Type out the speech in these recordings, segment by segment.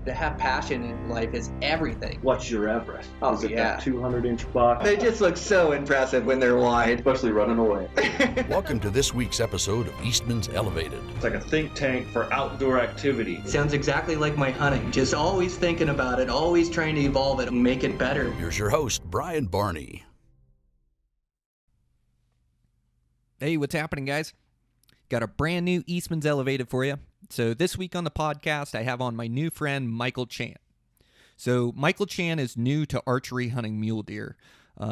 To have passion in life is everything. What's your Everest? Oh, Is it yeah. that 200-inch buck? They just look so impressive when they're wide. Especially running away. Welcome to this week's episode of Eastmans Elevated. It's like a think tank for outdoor activity. Sounds exactly like my hunting. Just always thinking about it, always trying to evolve it and make it better. Here's your host, Brian Barney. Hey, what's happening, guys? Got a brand new Eastmans Elevated for you. So this week on the podcast, I have on my new friend, Michael Chan. So Michael Chan is new to archery hunting mule deer.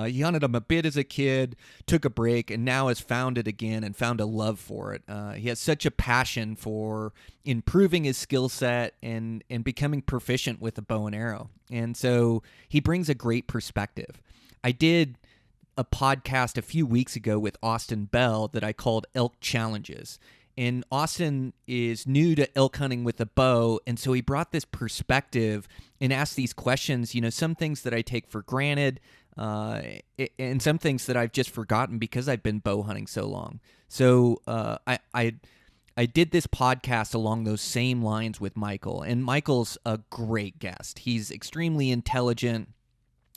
He hunted them a bit as a kid, took a break, and now has found it again and found a love for it. He has such a passion for improving his skill set and becoming proficient with a bow and arrow. And so he brings a great perspective. I did a podcast a few weeks ago with Austin Bell that I called Elk Challenges. And Austin is new to elk hunting with a bow, and so he brought this perspective and asked these questions, some things that I take for granted, and some things that I've just forgotten because I've been bow hunting so long. So I did this podcast along those same lines with Michael, and Michael's a great guest. He's extremely intelligent,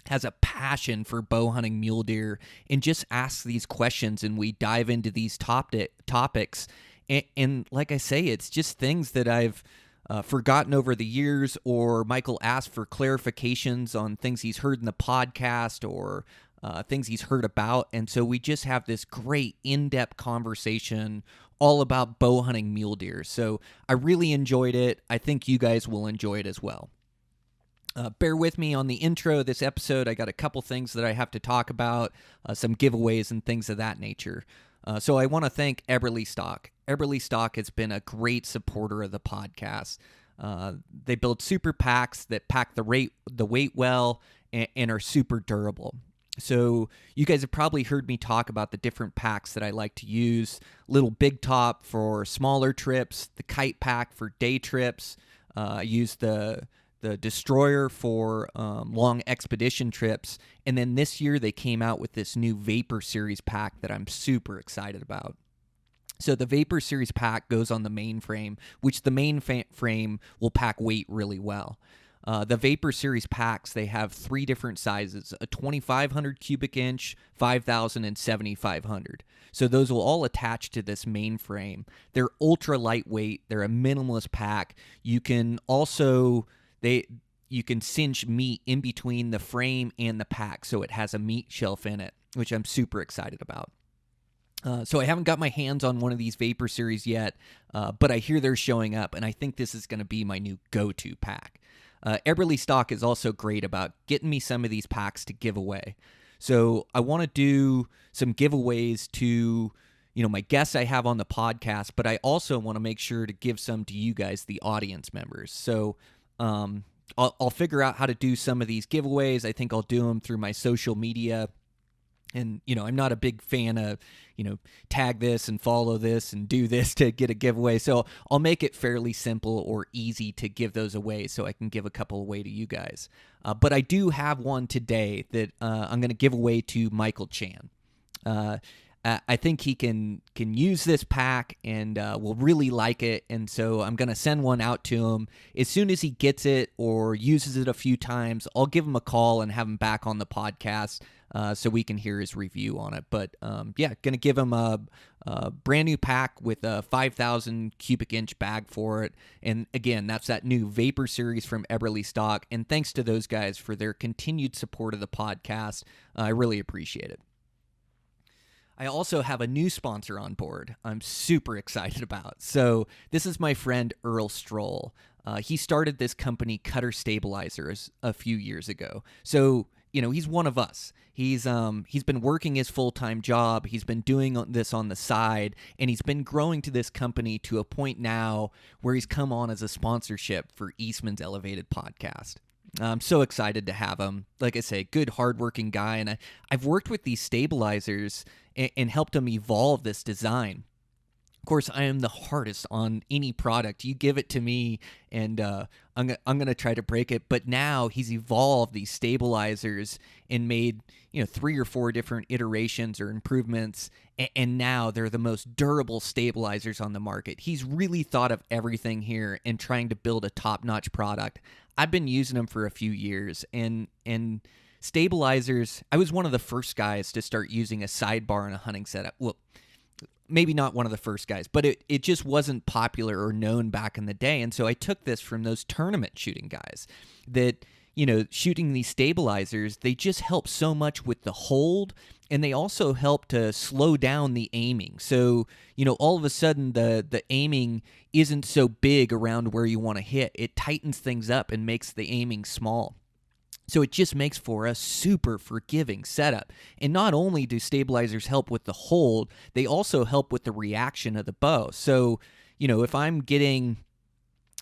has a passion for bow hunting mule deer, and just asks these questions, and we dive into these topics. And like I say, it's just things that I've forgotten over the years, or Michael asked for clarifications on things he's heard in the podcast or things he's heard about. And so we just have this great in-depth conversation all about bow hunting mule deer. So I really enjoyed it. I think you guys will enjoy it as well. Bear with me on the intro of this episode. I got a couple things that I have to talk about, some giveaways and things of that nature. So I want to thank Eberly Stock. Eberly Stock has been a great supporter of the podcast. They build super packs that pack the weight well and are super durable. So you guys have probably heard me talk about the different packs that I like to use. Little Big Top for smaller trips, the Kite Pack for day trips. I use the Destroyer for long expedition trips. And then this year they came out with this new Vapor Series pack that I'm super excited about. So the Vapor Series pack goes on the main frame, which the main frame will pack weight really well. The Vapor Series packs, they have three different sizes, a 2,500 cubic inch, 5,000, and 7,500. So those will all attach to this main frame. They're ultra lightweight. They're a minimalist pack. You can also... You can cinch meat in between the frame and the pack, so it has a meat shelf in it, which I'm super excited about. So I haven't got my hands on one of these Vapor Series yet, but I hear they're showing up, and I think this is going to be my new go-to pack. Eberly Stock is also great about getting me some of these packs to give away. So I want to do some giveaways to my guests I have on the podcast, but I also want to make sure to give some to you guys, the audience members. So I'll figure out how to do some of these giveaways. I think I'll do them through my social media. And, I'm not a big fan of, tag this and follow this and do this to get a giveaway. So I'll make it fairly simple or easy to give those away so I can give a couple away to you guys. But I do have one today that I'm going to give away to Michael Chan. I think he can use this pack and will really like it, and so I'm going to send one out to him. As soon as he gets it or uses it a few times, I'll give him a call and have him back on the podcast so we can hear his review on it. But going to give him a brand new pack with a 5,000 cubic inch bag for it. And again, that's that new Vapor Series from Eberly Stock, and thanks to those guys for their continued support of the podcast. I really appreciate it. I also have a new sponsor on board I'm super excited about. So this is my friend Earl Stroll. He started this company, Cutter Stabilizers, a few years ago. So, he's one of us. He's been working his full-time job. He's been doing this on the side, and he's been growing to this company to a point now where he's come on as a sponsorship for Eastman's Elevated podcast. I'm so excited to have him. Like I say, good, hardworking guy, and I've worked with these stabilizers and helped him evolve this design. Of course, I am the hardest on any product. You give it to me, and I'm going to try to break it. But now he's evolved these stabilizers and made 3 or 4 different iterations or improvements, and now they're the most durable stabilizers on the market. He's really thought of everything here and trying to build a top-notch product. I've been using them for a few years, and stabilizers, I was one of the first guys to start using a sidebar in a hunting setup. Well, maybe not one of the first guys, but it just wasn't popular or known back in the day. And so I took this from those tournament shooting guys that, shooting these stabilizers, they just help so much with the hold, and they also help to slow down the aiming. So, all of a sudden the aiming isn't so big around where you want to hit. It tightens things up and makes the aiming small. So it just makes for a super forgiving setup. And not only do stabilizers help with the hold, they also help with the reaction of the bow. So, if I'm getting,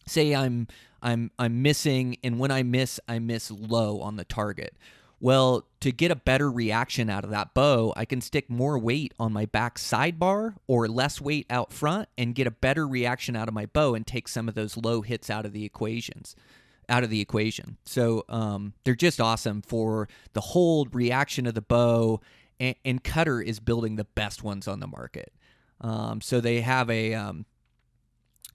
say I'm missing, and when I miss low on the target. Well, to get a better reaction out of that bow, I can stick more weight on my back sidebar or less weight out front and get a better reaction out of my bow and take some of those low hits out of the equation. So they're just awesome for the hold, reaction of the bow, and Cutter is building the best ones on the market. So they have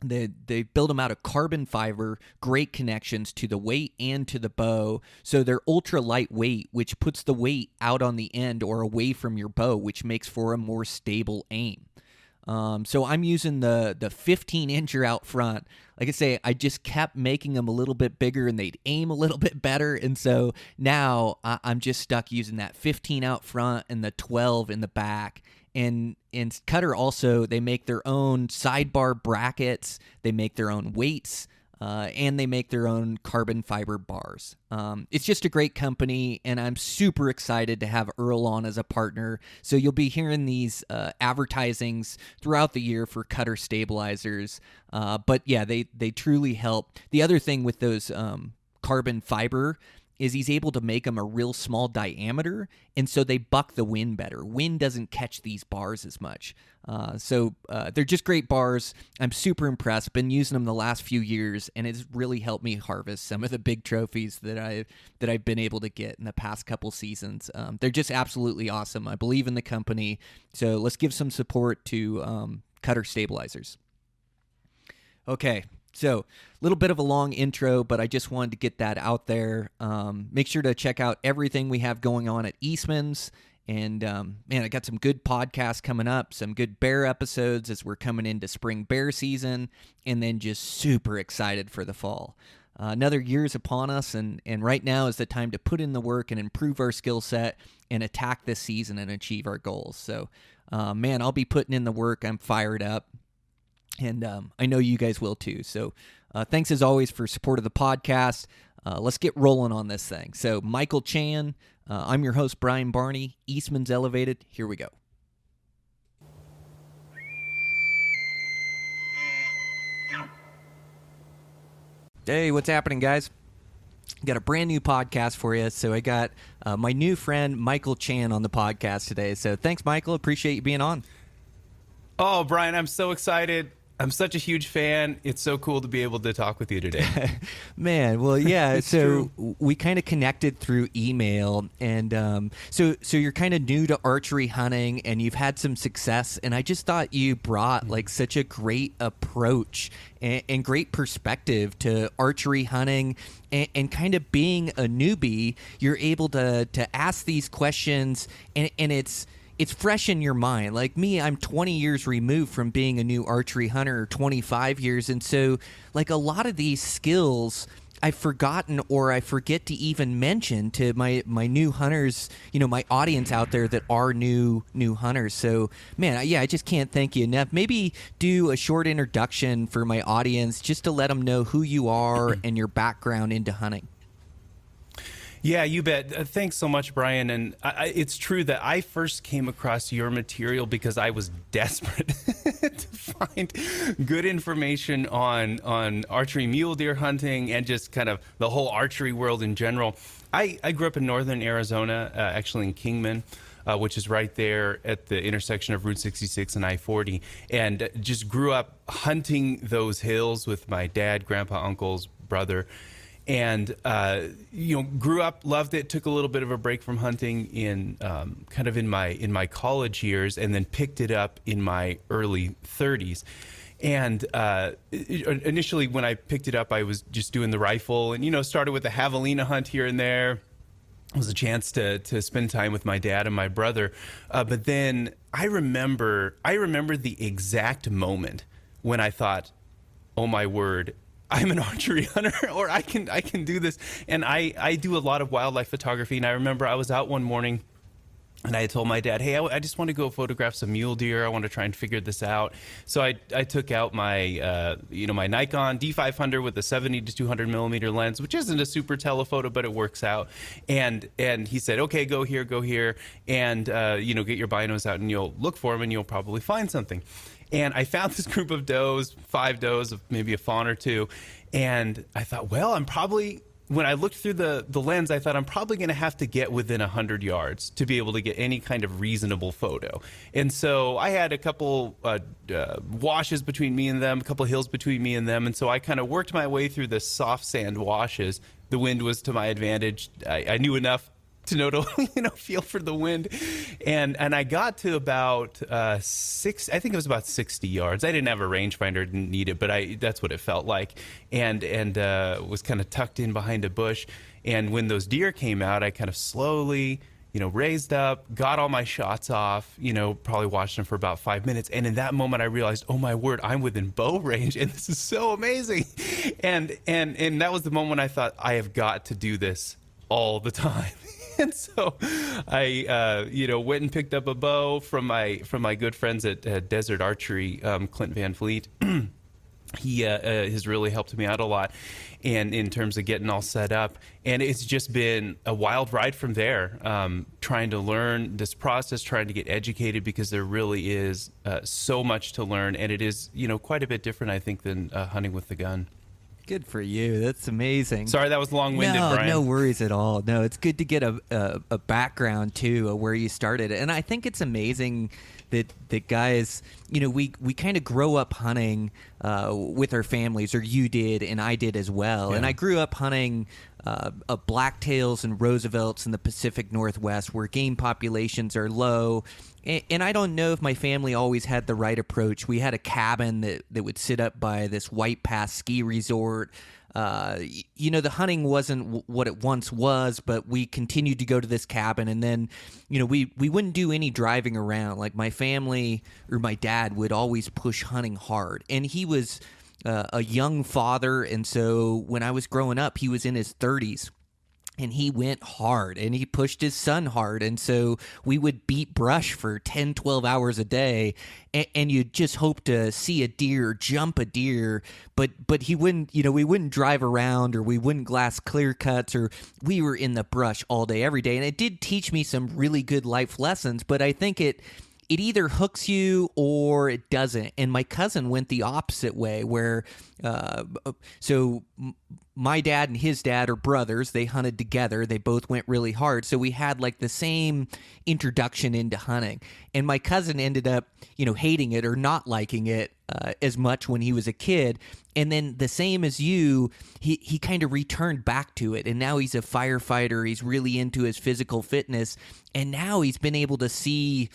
they build them out of carbon fiber, great connections to the weight and to the bow. So they're ultra lightweight, which puts the weight out on the end or away from your bow, which makes for a more stable aim. So I'm using the 15-incher out front. Like I say, I just kept making them a little bit bigger and they'd aim a little bit better. And so now I'm just stuck using that 15 out front and the 12 in the back. And Cutter also, they make their own sidebar brackets. They make their own weights. And they make their own carbon fiber bars. It's just a great company, and I'm super excited to have Earl on as a partner. So you'll be hearing these advertisings throughout the year for Cutter stabilizers. But yeah, they truly help. The other thing with those carbon fiber is he's able to make them a real small diameter, and so they buck the wind better. Wind doesn't catch these bars as much. So they're just great bars. I'm super impressed. Been using them the last few years, and it's really helped me harvest some of the big trophies that I've been able to get in the past couple seasons. They're just absolutely awesome. I believe in the company, so let's give some support to Cutter Stabilizers. Okay. So, a little bit of a long intro, but I just wanted to get that out there. Make sure to check out everything we have going on at Eastmans. And, man, I got some good podcasts coming up, some good bear episodes as we're coming into spring bear season, and then just super excited for the fall. Another year's upon us, and right now is the time to put in the work and improve our skill set and attack this season and achieve our goals. So, man, I'll be putting in the work. I'm fired up. And I know you guys will too. So thanks as always for support of the podcast. Let's get rolling on this thing. So Michael Chan, I'm your host, Brian Barney, Eastmans Elevated. Here we go. Hey, what's happening, guys? Got a brand new podcast for you. So I got my new friend, Michael Chan, on the podcast today. So thanks, Michael. Appreciate you being on. Oh, Brian, I'm so excited. I'm such a huge fan. It's so cool to be able to talk with you today. Man, well, yeah. So we kind of connected through email, and so you're kind of new to archery hunting, and you've had some success. And I just thought you brought like such a great approach and great perspective to archery hunting, and kind of being a newbie, you're able to ask these questions, and it's fresh in your mind. Like me, I'm 20 years removed from being a new archery hunter, or 25 years. And so like a lot of these skills I've forgotten, or I forget to even mention to my new hunters, my audience out there that are new hunters. So man, I just can't thank you enough. Maybe do a short introduction for my audience just to let them know who you are and your background into hunting. Yeah, you bet. Thanks so much, Brian. And it's true that I first came across your material because I was desperate to find good information on archery mule deer hunting and just kind of the whole archery world in general. I grew up in northern Arizona, actually in Kingman. which is right there at the intersection of Route 66 and I-40, and just grew up hunting those hills with my dad, grandpa, uncles, brother, and grew up, loved it, took a little bit of a break from hunting in kind of in my college years, and then picked it up in my early 30s. And initially when I picked it up, I was just doing the rifle and, started with a javelina hunt here and there. It was a chance to spend time with my dad and my brother. But then I remember the exact moment when I thought, oh my word, I'm an archery hunter, or I can do this. And I do a lot of wildlife photography. And I remember I was out one morning and I had told my dad, hey, I just want to go photograph some mule deer. I want to try and figure this out. So I took out my, my Nikon D500 with a 70 to 200 millimeter lens, which isn't a super telephoto, but it works out. And he said, okay, go here, and, get your binos out and you'll look for them and you'll probably find something. And I found this group of does, 5 does of maybe a fawn or two. And I thought, well, when I looked through the lens, I thought I'm probably going to have to get within 100 yards to be able to get any kind of reasonable photo. And so I had a couple washes between me and them, a couple hills between me and them. And so I kind of worked my way through the soft sand washes. The wind was to my advantage. I knew enough to know to feel for the wind, and I got to about I think it was about 60 yards. I didn't have a rangefinder, didn't need it, but that's what it felt like, and was kind of tucked in behind a bush. And when those deer came out, I kind of slowly raised up, got all my shots off, probably watched them for about 5 minutes. And in that moment I realized, oh my word, I'm within bow range and this is so amazing. And that was the moment I thought, I have got to do this all the time. And so I, went and picked up a bow from my good friends at Desert Archery, Clint Van Fleet. He has really helped me out a lot, and in terms of getting all set up. And it's just been a wild ride from there, trying to learn this process, trying to get educated, because there really is so much to learn, and it is quite a bit different, I think, than hunting with the gun. Good for you. That's amazing. Sorry, that was long-winded, Brian. No worries at all. No, it's good to get a background, too, of where you started. And I think it's amazing that guys, we kind of grow up hunting with our families, or you did, and I did as well. Yeah. And I grew up hunting blacktails and Roosevelts in the Pacific Northwest, where game populations are low. And I don't know if my family always had the right approach. We had a cabin that would sit up by this White Pass ski resort. The hunting wasn't what it once was, but we continued to go to this cabin. And then, we wouldn't do any driving around. Like my family, or my dad, would always push hunting hard. And he was a young father. And so when I was growing up, he was in his 30s. And he went hard, and he pushed his son hard. And so we would beat brush for 10, 12 hours a day, and you'd just hope to see a deer, jump a deer, but he wouldn't, we wouldn't drive around, or we wouldn't glass clear cuts, or we were in the brush all day, every day. And it did teach me some really good life lessons, but I think it either hooks you or it doesn't. And my cousin went the opposite way, where my dad and his dad are brothers. They hunted together. They both went really hard. So we had like the same introduction into hunting. And my cousin ended up, hating it or not liking it as much when he was a kid. And then the same as you, he kind of returned back to it. And now he's a firefighter. He's really into his physical fitness. And now he's been able to see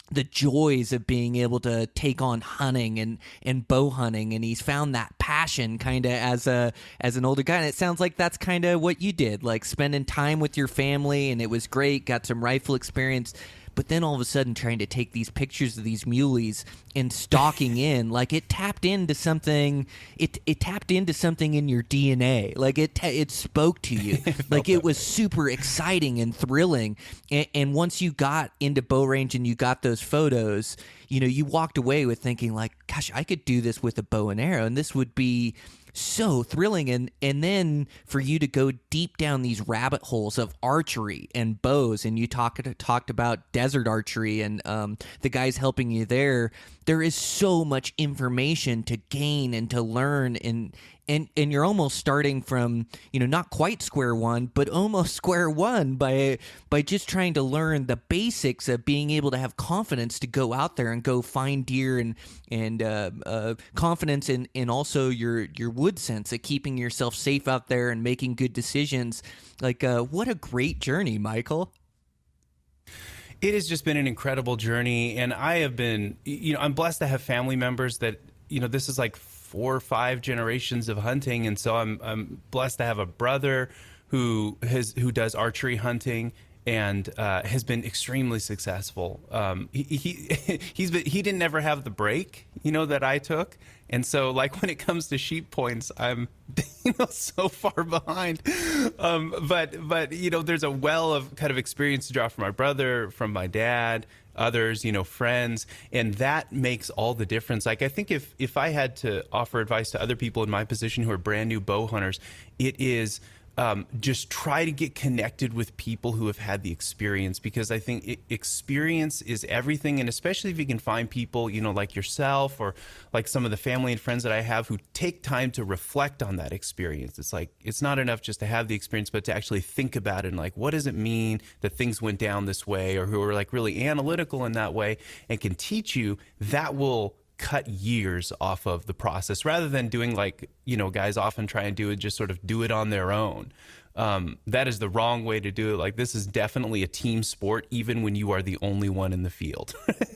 the joys of being able to take on hunting and bow hunting, and he's found that passion kind of as an older guy. And it sounds like that's kind of what you did, like spending time with your family, and it was great, got some rifle experience. But then all of a sudden trying to take these pictures of these muleys and stalking in, like it tapped into something. It tapped into something in your DNA. Like it spoke to you. Like it was super exciting and thrilling. And once you got into bow range and you got those photos, you walked away with thinking like, gosh, I could do this with a bow and arrow, and this would be so thrilling. And then for you to go deep down these rabbit holes of archery and bows, and you talked about Desert Archery and the guys helping you there is so much information to gain and to learn, and and you're almost starting from, not quite square one, but almost square one by just trying to learn the basics of being able to have confidence to go out there and go find deer, and confidence in also your wood sense of keeping yourself safe out there and making good decisions. Like, what a great journey, Michael. It has just been an incredible journey, and I have been, I'm blessed to have family members that, this is like 4 or 5 generations of hunting, and so I'm blessed to have a brother who does archery hunting and has been extremely successful. He didn't ever have the break, that I took, and so like when it comes to sheep points, I'm so far behind. But there's a well of kind of experience to draw from my brother, from my dad, others, friends, and that makes all the difference. Like, I think if I had to offer advice to other people in my position who are brand new bow hunters, it is just try to get connected with people who have had the experience, because I think experience is everything. And especially if you can find people, like yourself or like some of the family and friends that I have who take time to reflect on that experience. It's like, it's not enough just to have the experience, but to actually think about it and like, what does it mean that things went down this way, or who are like really analytical in that way and can teach you. That will cut years off of the process, rather than doing like, guys often try and do it, just sort of do it on their own. That is the wrong way to do it. Like, this is definitely a team sport, even when you are the only one in the field.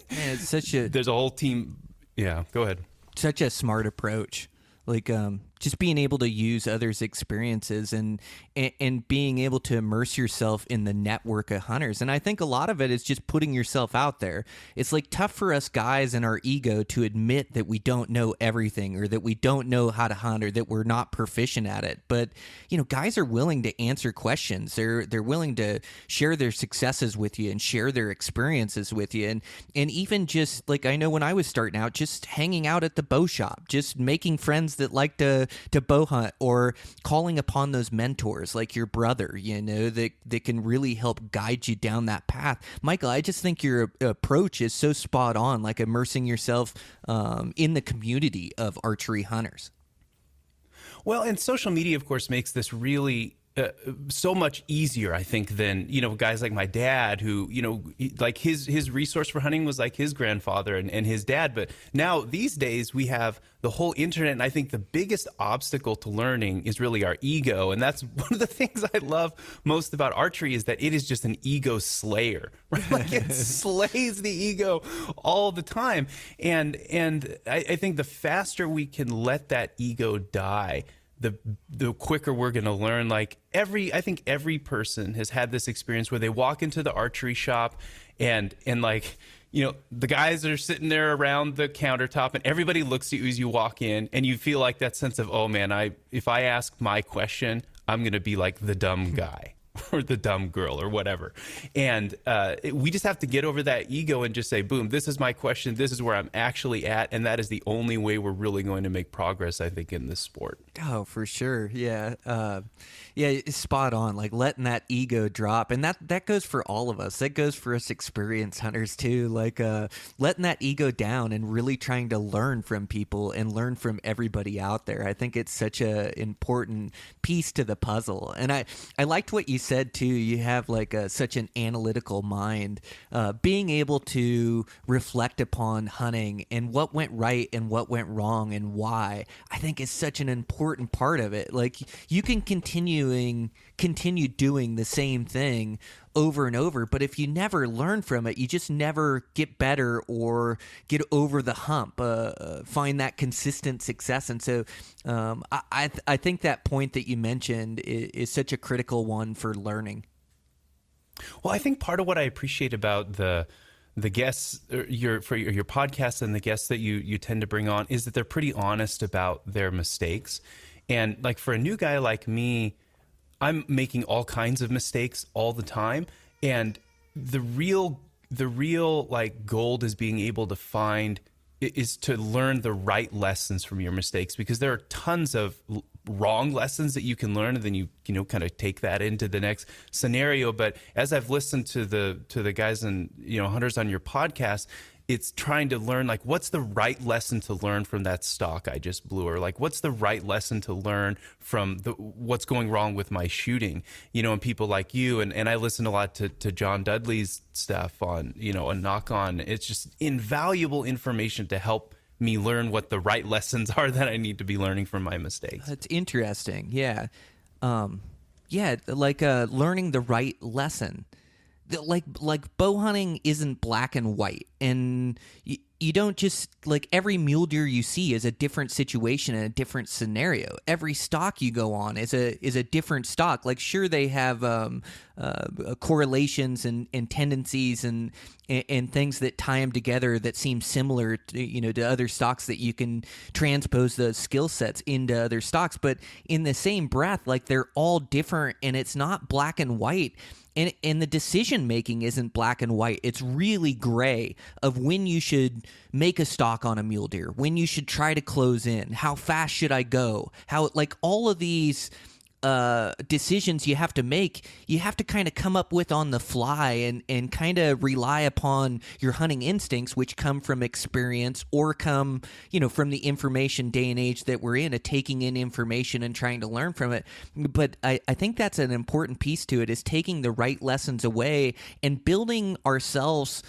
Man, it's there's a whole team. Yeah, go ahead. Such a smart approach. Like, just being able to use others' experiences and being able to immerse yourself in the network of hunters. And I think a lot of it is just putting yourself out there. It's like tough for us guys in our ego to admit that we don't know everything, or that we don't know how to hunt, or that we're not proficient at it. But, guys are willing to answer questions. They're willing to share their successes with you and share their experiences with you. And even just like, I know when I was starting out, just hanging out at the bow shop, just making friends that like to bow hunt, or calling upon those mentors like your brother, that can really help guide you down that path. Michael, I just think your approach is so spot on, like immersing yourself in the community of archery hunters. Well, and social media, of course, makes this really so much easier, I think, than, guys like my dad who, like his resource for hunting was like his grandfather and his dad. But now these days we have the whole internet. And I think the biggest obstacle to learning is really our ego. And that's one of the things I love most about archery, is that it is just an ego slayer, right? Like, it slays the ego all the time. And I think the faster we can let that ego die, the quicker we're going to learn. Like, I think every person has had this experience where they walk into the archery shop and like, the guys are sitting there around the countertop and everybody looks at you as you walk in, and you feel like that sense of, oh man, if I ask my question, I'm going to be like the dumb guy or the dumb girl or whatever. And we just have to get over that ego and just say, boom, this is my question. This is where I'm actually at. And that is the only way we're really going to make progress, I think, in this sport. Oh, for sure. Yeah. Yeah, it's spot on. Like, letting that ego drop. And that goes for all of us. That goes for us experienced hunters too. Like, letting that ego down and really trying to learn from people and learn from everybody out there. I think it's such a important piece to the puzzle. And I liked what you said too. You have like such an analytical mind, being able to reflect upon hunting and what went right and what went wrong and why, I think is such an important part of it. Like, you can continue doing the same thing over and over, but if you never learn from it, you just never get better or get over the hump, find that consistent success. And so I think that point that you mentioned is such a critical one for learning. Well, I think part of what I appreciate about the guests, your podcast, and the guests that you tend to bring on, is that they're pretty honest about their mistakes. And like, for a new guy like me, I'm making all kinds of mistakes all the time. And the real like gold is being able to is to learn the right lessons from your mistakes, because there are tons of wrong lessons that you can learn, and then you kind of take that into the next scenario. But as I've listened to the guys and hunters on your podcast, it's trying to learn, like, what's the right lesson to learn from that stock I just blew, or like, what's the right lesson to learn from what's going wrong with my shooting, and people like you. And I listen a lot to John Dudley's stuff on, a knock on. It's just invaluable information to help me learn what the right lessons are that I need to be learning from my mistakes. That's interesting. Yeah. Learning the right lesson. Like bow hunting isn't black and white, and you don't just, like, every mule deer you see is a different situation and a different scenario. Every stock you go on is a different stock. Like, sure, they have correlations and tendencies and things that tie them together that seem similar to other stocks, that you can transpose those skill sets into other stocks. But in the same breath, like, they're all different, and it's not black and white. And the decision making isn't black and white. It's really gray of when you should make a stalk on a mule deer, when you should try to close in, how fast should I go, how, like, all of these decisions you have to make, you have to kind of come up with on the fly, and kind of rely upon your hunting instincts, which come from experience or come, from the information day and age that we're in, of taking in information and trying to learn from it. But I think that's an important piece to it, is taking the right lessons away and building ourselves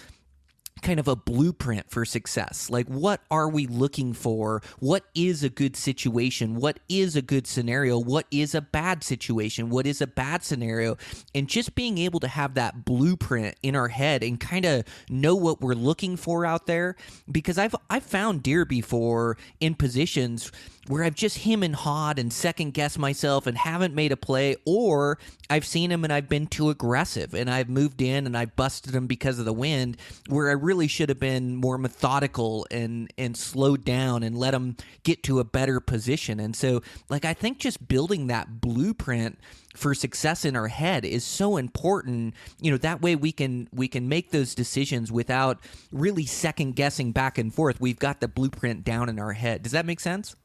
kind of a blueprint for success. Like, what are we looking for? What is a good situation? What is a good scenario? What is a bad situation? What is a bad scenario? And just being able to have that blueprint in our head and kind of know what we're looking for out there. Because I've found deer before in positions where I've just him and hawed and second guessed myself and haven't made a play, or I've seen him and I've been too aggressive and I've moved in and I busted him because of the wind, where I really should have been more methodical and slowed down and let him get to a better position. And so, like, I think just building that blueprint for success in our head is so important. That way we can make those decisions without really second guessing back and forth. We've got the blueprint down in our head. Does that make sense?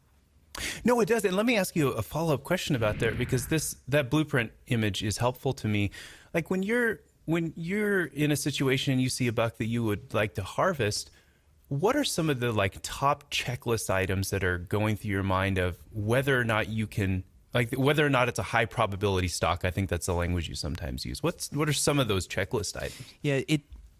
No, it does. And let me ask you a follow-up question about that, because that blueprint image is helpful to me. Like, when you're in a situation and you see a buck that you would like to harvest, what are some of the, like, top checklist items that are going through your mind of whether or not you can, like, whether or not it's a high probability stock? I think that's the language you sometimes use. What are some of those checklist items? Yeah,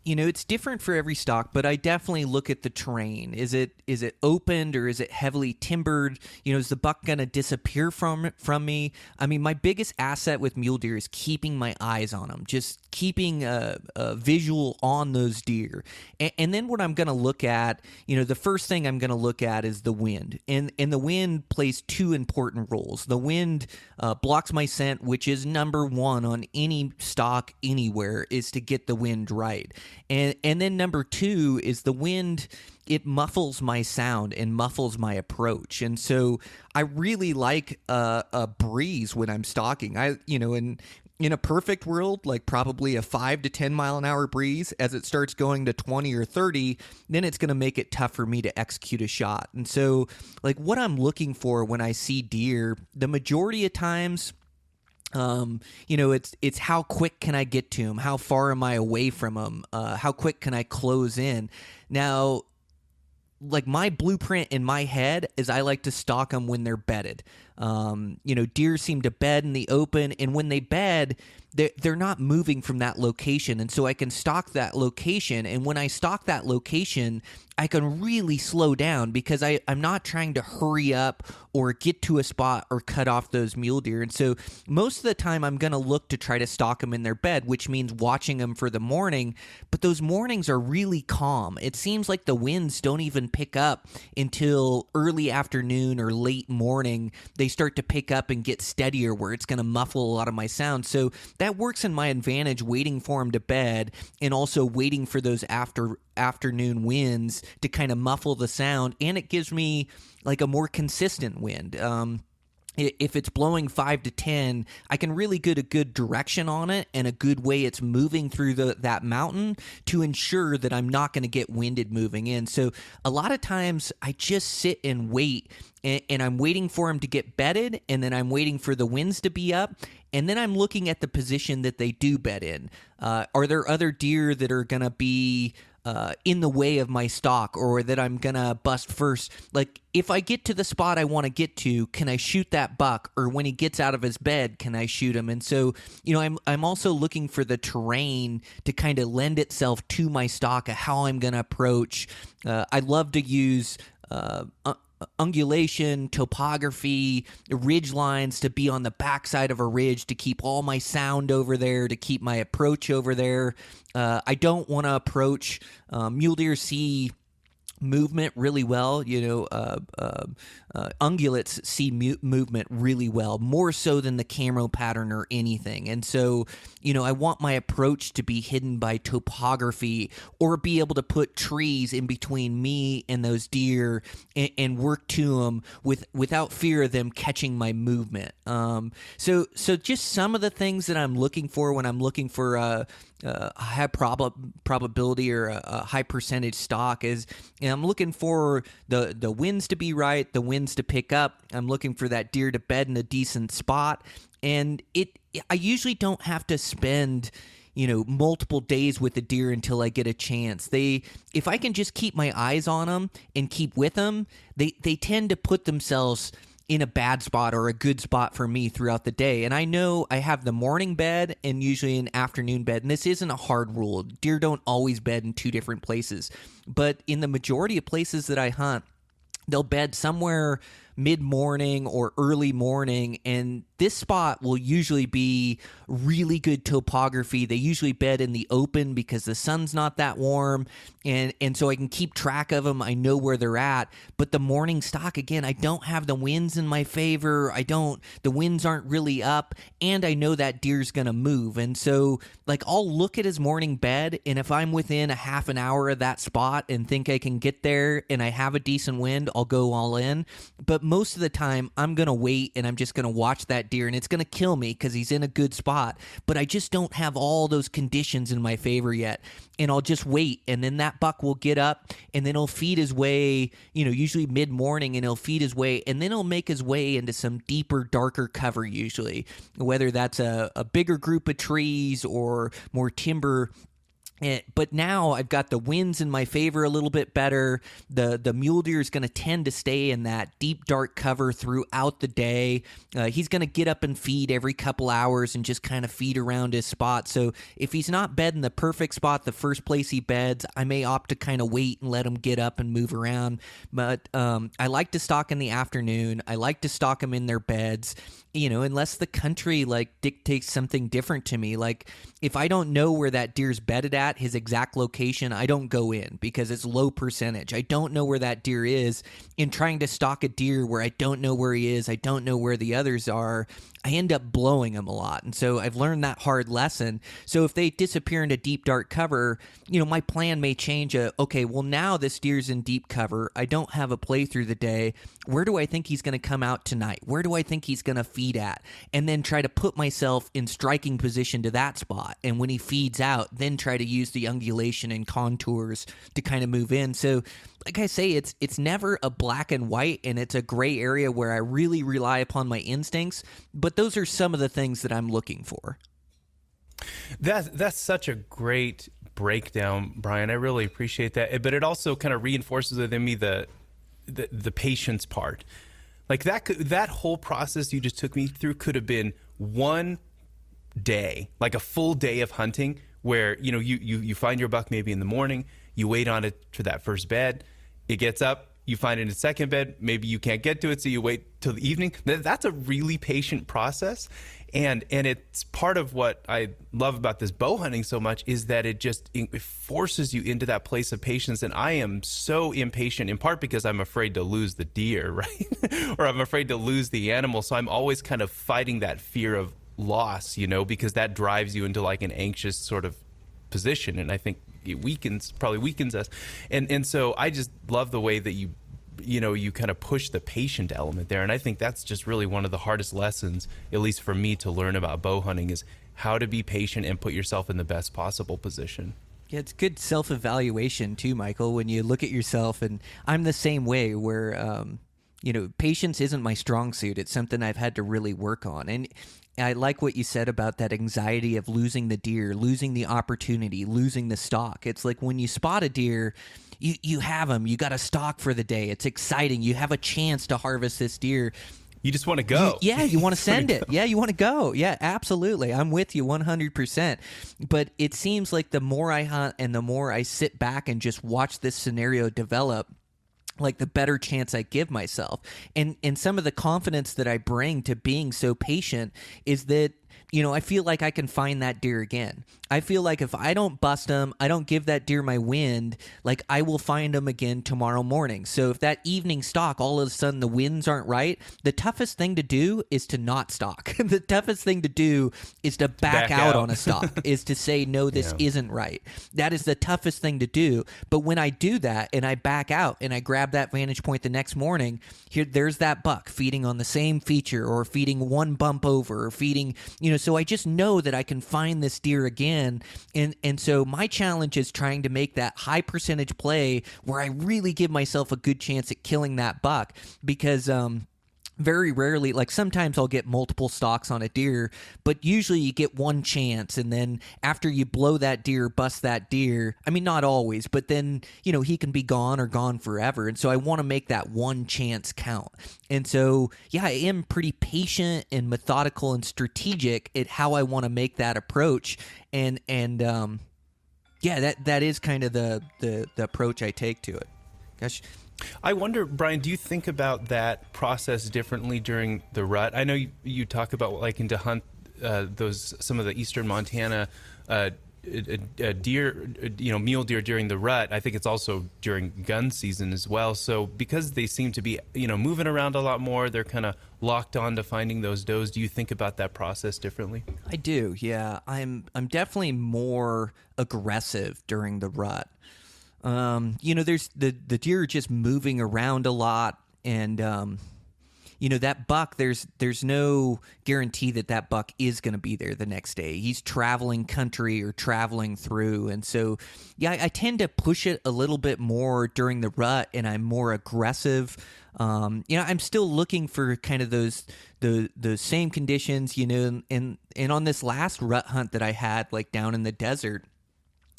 it's different for every stock, but I definitely look at the terrain. Is it opened, or is it heavily timbered? Is the buck going to disappear from me? I mean, my biggest asset with mule deer is keeping my eyes on them, just keeping a visual on those deer. And then what I'm going to look at, the first thing I'm going to look at is the wind. And the wind plays two important roles. The wind blocks my scent, which is number one on any stock anywhere, is to get the wind right. And then number two is the wind. It muffles my sound and muffles my approach. And so I really like a breeze when I'm stalking. In a perfect world, like probably a 5 to 10 mile an hour breeze. As it starts going to 20 or 30, then it's going to make it tough for me to execute a shot. And so, like, what I'm looking for when I see deer, the majority of times, it's how quick can I get to them? How far am I away from them? How quick can I close in? Now, like, my blueprint in my head is I like to stalk them when they're bedded. Deer seem to bed in the open, and when they bed, they're not moving from that location. And so I can stalk that location. And when I stalk that location, I can really slow down, because I'm not trying to hurry up or get to a spot or cut off those mule deer. And so most of the time I'm going to look to try to stalk them in their bed, which means watching them for the morning. But those mornings are really calm. It seems like the winds don't even pick up until early afternoon or late morning. They start to pick up and get steadier, where it's going to muffle a lot of my sound. So that works in my advantage, waiting for them to bed, and also waiting for those afternoon winds to kind of muffle the sound. And it gives me, like, a more consistent wind. If it's blowing 5 to 10, I can really get a good direction on it and a good way it's moving through that mountain to ensure that I'm not going to get winded moving in. So a lot of times I just sit and wait, and I'm waiting for them to get bedded, and then I'm waiting for the winds to be up, and then I'm looking at the position that they do bed in. Are there other deer that are going to be in the way of my stock, or that I'm gonna bust first. Like, if I get to the spot I want to get to, can I shoot that buck? Or when he gets out of his bed, can I shoot him? And so, I'm also looking for the terrain to kind of lend itself to my stock of how I'm gonna approach. I love to use ungulation, topography, ridge lines to be on the backside of a ridge to keep all my sound over there, to keep my approach over there. I don't want to approach mule deer see movement really well. Ungulates see movement really well, more so than the camo pattern or anything. And so, I want my approach to be hidden by topography, or be able to put trees in between me and those deer and work to them without fear of them catching my movement. So just some of the things that I'm looking for when I'm looking for a high probability or a high percentage stock is, I'm looking for the winds to be right, the winds to pick up. I'm looking for that deer to bed in a decent spot. And I usually don't have to spend, multiple days with the deer until I get a chance. If I can just keep my eyes on them and keep with them, they tend to put themselves in a bad spot or a good spot for me throughout the day. And I know I have the morning bed and usually an afternoon bed. And this isn't a hard rule. Deer don't always bed in two different places. But in the majority of places that I hunt, they'll bed somewhere mid-morning or early morning, and this spot will usually be really good topography. They usually bed in the open because the sun's not that warm, and so I can keep track of them. I know where they're at. But the morning stock, again, I don't have the winds in my favor. The winds aren't really up, and I know that deer's gonna move. And so, I'll look at his morning bed, and if I'm within a half an hour of that spot and think I can get there and I have a decent wind, I'll go all in. But most of the time, I'm going to wait and I'm just going to watch that deer, and it's going to kill me because he's in a good spot. But I just don't have all those conditions in my favor yet. And I'll just wait, and then that buck will get up, and then he'll feed his way, usually mid-morning, and he'll feed his way, and then he'll make his way into some deeper, darker cover usually, whether that's a bigger group of trees or more timber. But now I've got the winds in my favor a little bit better. The mule deer is going to tend to stay in that deep, dark cover throughout the day. He's going to get up and feed every couple hours and just kind of feed around his spot. So if he's not bedding the perfect spot the first place he beds, I may opt to kind of wait and let him get up and move around. But I like to stalk in the afternoon. I like to stalk them in their beds. Unless the country dictates something different to me. If I don't know where that deer's bedded at, his exact location, I don't go in because it's low percentage. I don't know where that deer is. In trying to stalk a deer where I don't know where he is, I don't know where the others are, I end up blowing them a lot. And so I've learned that hard lesson. So if they disappear into deep, dark cover, my plan may change. Okay, well, now this deer's in deep cover. I don't have a play through the day. Where do I think he's going to come out tonight? Where do I think he's going to feed at? And then try to put myself in striking position to that spot. And when he feeds out, then try to use the ungulation and contours to kind of move in. So like I say, it's never a black and white, and it's a gray area where I really rely upon my instincts. But those are some of the things that I'm looking for. That's such a great breakdown, Brian. I really appreciate that. But it also kind of reinforces within me the patience part. That whole process you just took me through could have been one day, like a full day of hunting, where you find your buck maybe in the morning, you wait on it to that first bed, it gets up, you find it in its second bed, maybe you can't get to it, so you wait till the evening. That's a really patient process. And it's part of what I love about this bow hunting so much, is that it forces you into that place of patience. And I am so impatient, in part because I'm afraid to lose the deer, right? Or I'm afraid to lose the animal. So I'm always kind of fighting that fear of loss, because that drives you into an anxious sort of position. And I think it probably weakens us. And so I just love the way that you kind of push the patient element there. And I think that's just really one of the hardest lessons, at least for me, to learn about bow hunting, is how to be patient and put yourself in the best possible position. Yeah, it's good self-evaluation too, Michael, when you look at yourself. And I'm the same way, where, patience isn't my strong suit. It's something I've had to really work on. I like what you said about that anxiety of losing the deer, losing the opportunity, losing the stock. It's like when you spot a deer, you have them. You got a stock for the day. It's exciting. You have a chance to harvest this deer. You just want to go. You want to send it. Yeah, you want to go. Yeah, absolutely. I'm with you 100%. But it seems like the more I hunt and the more I sit back and just watch this scenario develop, like the better chance I give myself. And some of the confidence that I bring to being so patient is that, I feel like I can find that deer again. I feel like if I don't bust him, I don't give that deer my wind, like I will find him again tomorrow morning. So if that evening stalk, all of a sudden the winds aren't right, the toughest thing to do is to not stalk. The toughest thing to do is to back out on a stalk, is to say, no, this isn't right. That is the toughest thing to do. But when I do that and I back out and I grab that vantage point the next morning, there's that buck feeding on the same feature or feeding one bump over or feeding, so I just know that I can find this deer again. And so my challenge is trying to make that high percentage play where I really give myself a good chance at killing that buck, because very rarely, like sometimes I'll get multiple stalks on a deer, but usually you get one chance, and then after you blow that deer, bust that deer, I mean, not always, but then, he can be gone or gone forever. And so I want to make that one chance count. And so, I am pretty patient and methodical and strategic at how I want to make that approach. And that is kind of the approach I take to it. Gosh. I wonder, Brian, do you think about that process differently during the rut? I know you talk about liking to hunt some of the eastern Montana deer, mule deer during the rut. I think it's also during gun season as well. So because they seem to be, moving around a lot more, they're kind of locked on to finding those does. Do you think about that process differently? I do, yeah. I'm definitely more aggressive during the rut. There's the deer are just moving around a lot, and that buck, there's no guarantee that buck is going to be there the next day. He's traveling country or traveling through, and so I tend to push it a little bit more during the rut, and I'm more aggressive. I'm still looking for kind of those same conditions, and on this last rut hunt that I had, like down in the desert.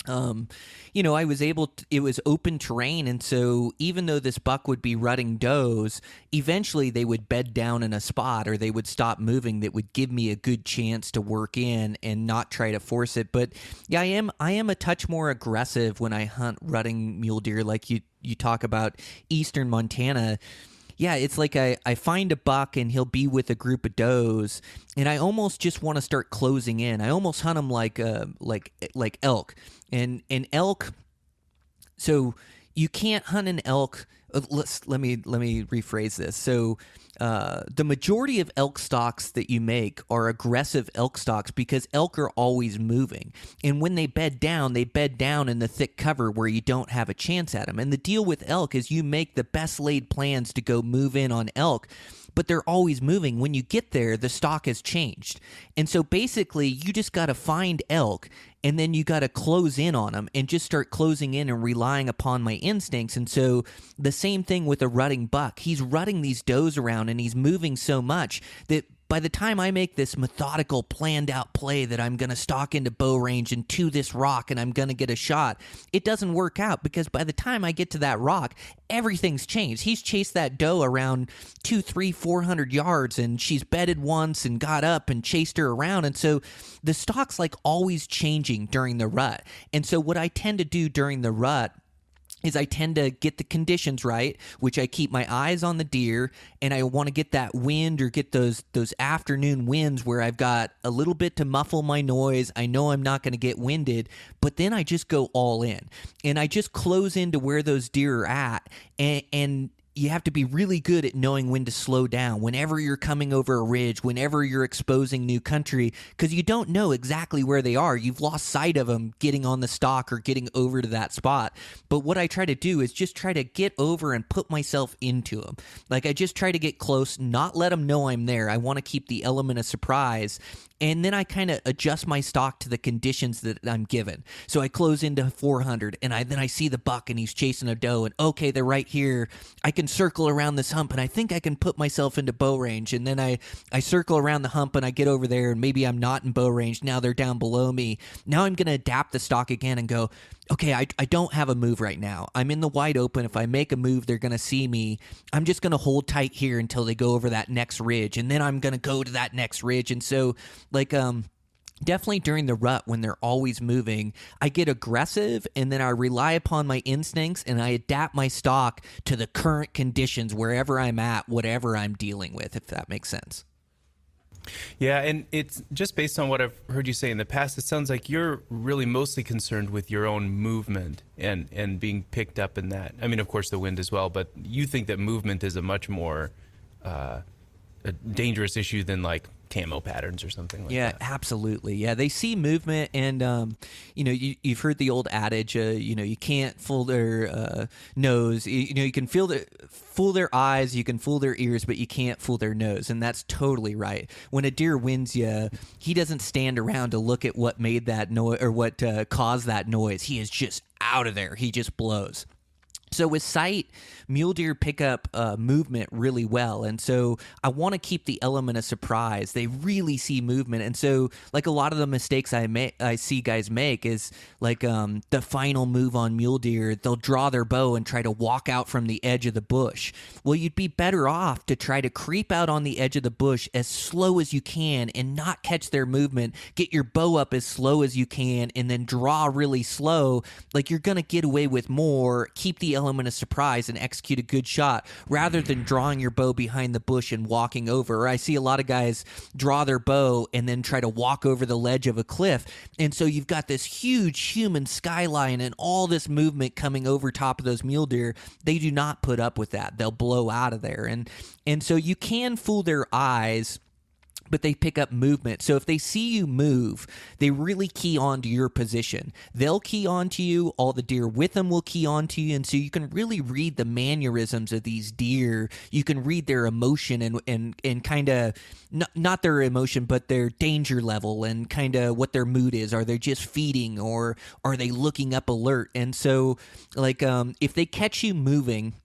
I was it was open terrain. And so even though this buck would be rutting does, eventually they would bed down in a spot or they would stop moving that would give me a good chance to work in and not try to force it. But I am a touch more aggressive when I hunt rutting mule deer, like you talk about eastern Montana. Yeah, it's like I find a buck and he'll be with a group of does, and I almost just want to start closing in. I almost hunt them like elk, and elk. So you can't hunt an elk. Let me rephrase this. So the majority of elk stalks that you make are aggressive elk stalks because elk are always moving. And when they bed down in the thick cover where you don't have a chance at them. And the deal with elk is you make the best laid plans to go move in on elk, but they're always moving. When you get there, the stalk has changed. And so basically you just got to find elk, and then you got to close in on them and just start closing in and relying upon my instincts. And so the same thing with a rutting buck. He's rutting these does around and he's moving so much that by the time I make this methodical, planned out play that I'm going to stalk into bow range and to this rock and I'm going to get a shot, it doesn't work out, because by the time I get to that rock, everything's changed. He's chased that doe around 200, 300, 400 yards, and she's bedded once and got up and chased her around. And so the stalk's like always changing during the rut. And so what I tend to do during the rut is I tend to get the conditions right, which I keep my eyes on the deer, and I want to get that wind or get those afternoon winds where I've got a little bit to muffle my noise. I know I'm not going to get winded, but then I just go all in, and I just close into where those deer are at, and you have to be really good at knowing when to slow down whenever you're coming over a ridge, whenever you're exposing new country, because you don't know exactly where they are. You've lost sight of them getting on the stalk or getting over to that spot. But what I try to do is just try to get over and put myself into them. Like I just try to get close, not let them know I'm there. I want to keep the element of surprise. And then I kind of adjust my stalk to the conditions that I'm given. So I close into 400, and then I see the buck, and he's chasing a doe, and okay, they're right here. I can circle around this hump and I think I can put myself into bow range. And then I circle around the hump and I get over there and maybe I'm not in bow range. Now they're down below me. Now I'm going to adapt the stock again and go, okay, I don't have a move right now. I'm in the wide open. If I make a move, they're going to see me. I'm just going to hold tight here until they go over that next ridge. And then I'm going to go to that next ridge. And so like, definitely during the rut when they're always moving, I get aggressive and then I rely upon my instincts and I adapt my stock to the current conditions wherever I'm at, whatever I'm dealing with, if that makes sense. Yeah, and it's just based on what I've heard you say in the past, it sounds like you're really mostly concerned with your own movement and being picked up in that. I mean, of course, the wind as well, but you think that movement is a much more a dangerous issue than like camo patterns or something like that. Yeah, absolutely. Yeah, they see movement, and you've heard the old adage, you can't fool their nose. You can fool their eyes, you can fool their ears, but you can't fool their nose, and that's totally right. When a deer wins you, he doesn't stand around to look at what made that noise or what caused that noise. He is just out of there. He just blows. So with sight, mule deer pick up movement really well. And so I want to keep the element of surprise. They really see movement. And so like a lot of the mistakes I see guys make is like the final move on mule deer, they'll draw their bow and try to walk out from the edge of the bush. Well, you'd be better off to try to creep out on the edge of the bush as slow as you can and not catch their movement. Get your bow up as slow as you can and then draw really slow. Like you're going to get away with more, keep the element of surprise and execute a good shot rather than drawing your bow behind the bush and walking over. Or I see a lot of guys draw their bow and then try to walk over the ledge of a cliff. And so you've got this huge human skyline and all this movement coming over top of those mule deer. They do not put up with that. They'll blow out of there. And so you can fool their eyes, but they pick up movement. So if they see you move, they really key on to your position. They'll key on to you. All the deer with them will key on to you. And so you can really read the mannerisms of these deer. You can read their emotion and kind of, not their emotion, but their danger level and kind of what their mood is. Are they just feeding or are they looking up alert? And so like if they catch you moving,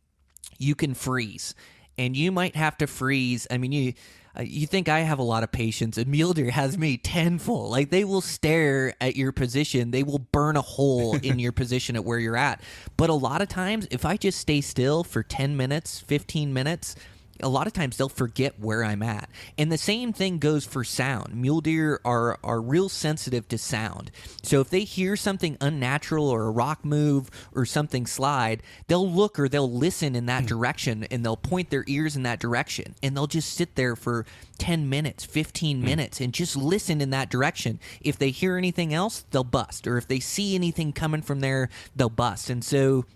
you can freeze. And you might have to freeze. I mean, you think I have a lot of patience. A mule deer has me tenfold. Like they will stare at your position. They will burn a hole in your position at where you're at. But a lot of times, if I just stay still for 10 minutes, 15 minutes, a lot of times they'll forget where I'm at. And the same thing goes for sound. Mule deer are real sensitive to sound. So if they hear something unnatural or a rock move or something slide, they'll look or they'll listen in that direction and they'll point their ears in that direction. And they'll just sit there for 10 minutes, 15 minutes and just listen in that direction. If they hear anything else, they'll bust. Or if they see anything coming from there, they'll bust. And so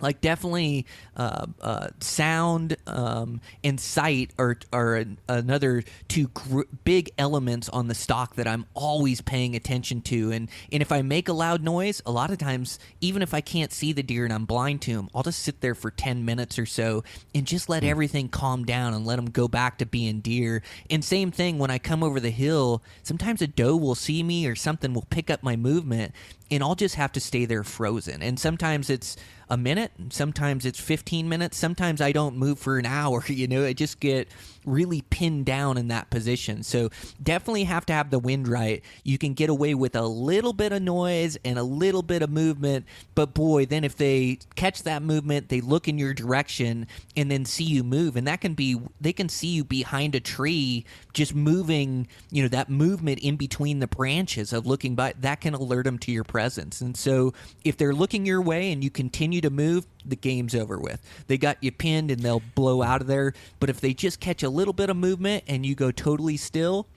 like definitely sound and sight are another two big elements on the stock that I'm always paying attention to. And if I make a loud noise, a lot of times, even if I can't see the deer and I'm blind to him, I'll just sit there for 10 minutes or so and just let everything calm down and let them go back to being deer. And same thing when I come over the hill, sometimes a doe will see me or something will pick up my movement and I'll just have to stay there frozen. And sometimes it's a minute, sometimes it's 15 minutes, sometimes I don't move for an hour, I just get really pinned down in that position. So definitely have to have the wind right. You can get away with a little bit of noise and a little bit of movement, but boy, then if they catch that movement, they look in your direction and then see you move, and that can be, they can see you behind a tree just moving, that movement in between the branches of looking by, that can alert them to your presence. And so if they're looking your way and you continue to move, the game's over with. They got you pinned and they'll blow out of there. But if they just catch a little bit of movement and you go totally still,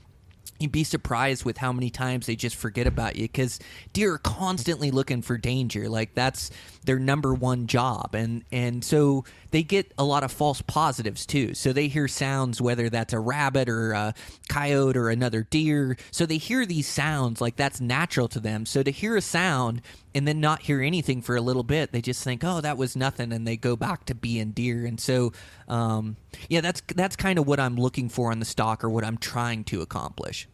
you'd be surprised with how many times they just forget about you, because deer are constantly looking for danger. Like that's their number one job. And so they get a lot of false positives too. So they hear sounds, whether that's a rabbit or a coyote or another deer. So they hear these sounds like that's natural to them. So to hear a sound and then not hear anything for a little bit, they just think, oh, that was nothing, and they go back to being deer. And so, that's kind of what I'm looking for on the stock, or what I'm trying to accomplish.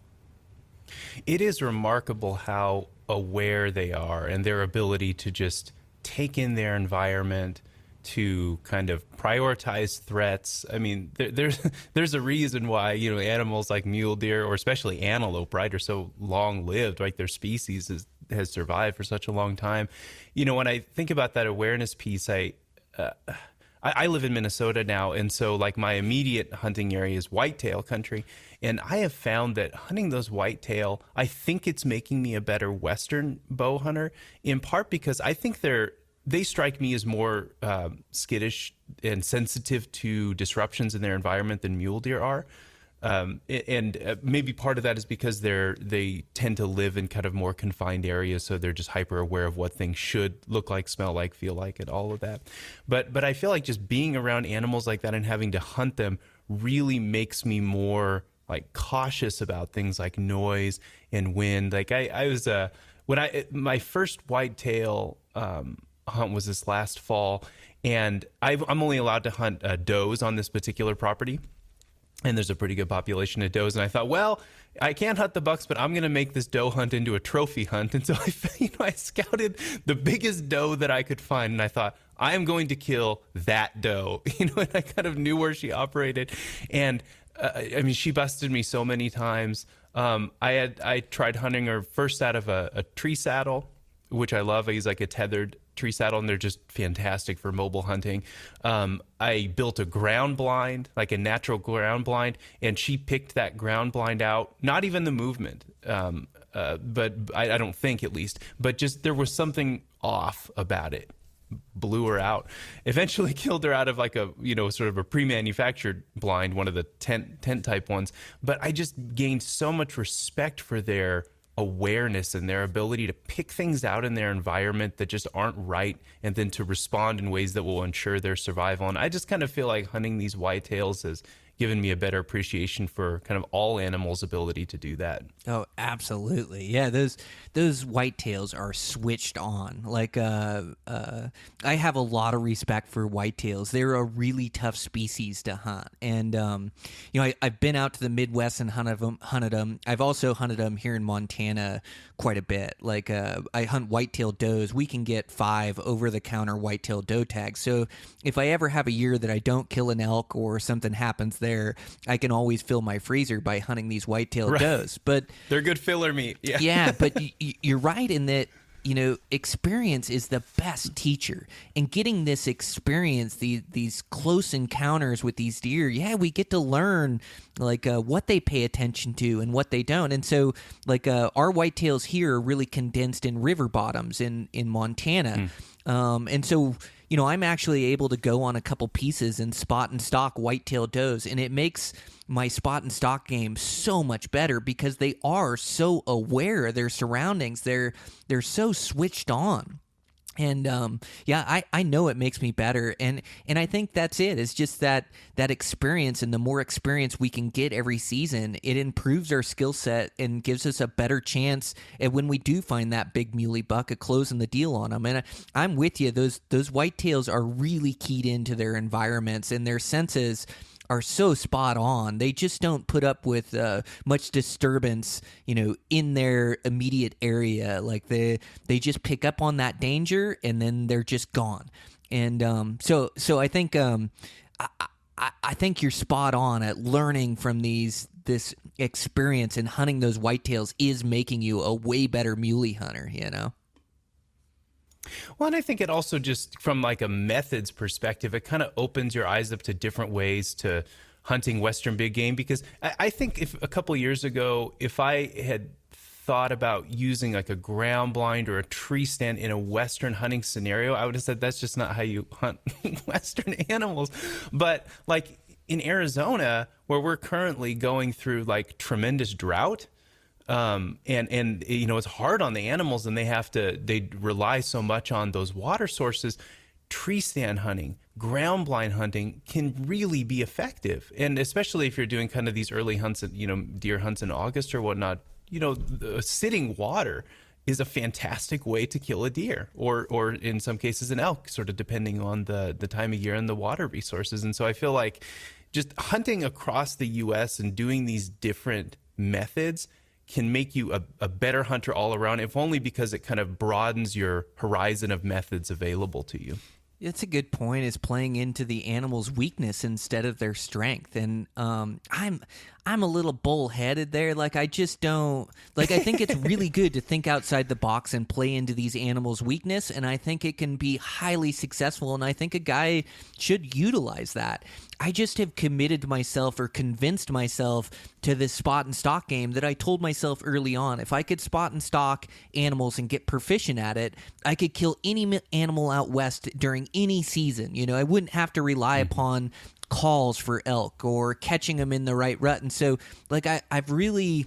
It is remarkable how aware they are and their ability to just take in their environment to kind of prioritize threats. I mean, there's a reason why, animals like mule deer, or especially antelope, right, are so long lived, right? Their species has survived for such a long time. When I think about that awareness piece, I live in Minnesota now, and so like my immediate hunting area is whitetail country, and I have found that hunting those whitetail, I think it's making me a better Western bow hunter, in part because I think they strike me as more skittish and sensitive to disruptions in their environment than mule deer are. And maybe part of that is because they tend to live in kind of more confined areas, so they're just hyper aware of what things should look like, smell like, feel like, and all of that. But I feel like just being around animals like that and having to hunt them really makes me more like cautious about things like noise and wind. Like I was my first whitetail hunt was this last fall, and I'm only allowed to hunt does on this particular property. And there's a pretty good population of does. And I thought, well, I can't hunt the bucks, but I'm going to make this doe hunt into a trophy hunt. And so I scouted the biggest doe that I could find. And I thought, I am going to kill that doe. And I kind of knew where she operated. And she busted me so many times. I tried hunting her first out of a tree saddle, which I love. I use like a tethered tree saddle, and they're just fantastic for mobile hunting. I built a ground blind, like a natural ground blind, and she picked that ground blind out, not even the movement, but I don't think, at least, but just there was something off about it. Blew her out, eventually killed her out of like a, sort of a pre-manufactured blind, one of the tent type ones. But I just gained so much respect for their awareness and their ability to pick things out in their environment that just aren't right, and then to respond in ways that will ensure their survival. And I just kind of feel like hunting these whitetails has given me a better appreciation for kind of all animals' ability to do that. Oh, absolutely. Yeah, those whitetails are switched on. Like, I have a lot of respect for whitetails. They're a really tough species to hunt. And, I've been out to the Midwest and hunted them. I've also hunted them here in Montana quite a bit. Like, I hunt whitetail does. We can get 5 over-the-counter whitetail doe tags. So if I ever have a year that I don't kill an elk or something happens there, I can always fill my freezer by hunting these whitetail does. But they're good filler meat. Yeah, but you're right in that, experience is the best teacher. And getting this experience, these close encounters with these deer, we get to learn like what they pay attention to and what they don't. And so like our whitetails here are really condensed in river bottoms in Montana. And so I'm actually able to go on a couple pieces and spot and stalk whitetail does, and it makes my spot and stalk game so much better because they are so aware of their surroundings. They're so switched on. And I know it makes me better, and I think that's it. It's just that experience, and the more experience we can get every season, it improves our skill set and gives us a better chance at when we do find that big muley buck at closing the deal on them. And I'm with you. Those whitetails are really keyed into their environments, and their senses are so spot on. They just don't put up with much disturbance, in their immediate area. Like they just pick up on that danger, and then they're just gone. And so I think I think you're spot on at learning from this experience, and hunting those whitetails is making you a way better muley hunter. Well, and I think it also, just from like a methods perspective, it kind of opens your eyes up to different ways to hunting Western big game. Because I think if a couple years ago, if I had thought about using like a ground blind or a tree stand in a Western hunting scenario, I would have said that's just not how you hunt Western animals. But like in Arizona, where we're currently going through like tremendous drought, and it's hard on the animals, and they rely so much on those water sources. Tree stand hunting, ground blind hunting can really be effective. And especially if you're doing kind of these early hunts, deer hunts in August or whatnot, sitting water is a fantastic way to kill a deer, or in some cases an elk, sort of depending on the time of year and the water resources. And so I feel like just hunting across the U.S. and doing these different methods can make you a better hunter all around, if only because it kind of broadens your horizon of methods available to you. It's a good point. Is playing into the animal's weakness instead of their strength, and I'm a little bullheaded there. Like I just don't like. I think it's really good to think outside the box and play into these animals' weakness, and I think it can be highly successful. And I think a guy should utilize that. I just have committed myself or convinced myself to this spot and stock game that I told myself early on, if I could spot and stock animals and get proficient at it, I could kill any animal out west during any season. You know, I wouldn't have to rely upon calls for elk or catching them in the right rut. And so, like, I've really,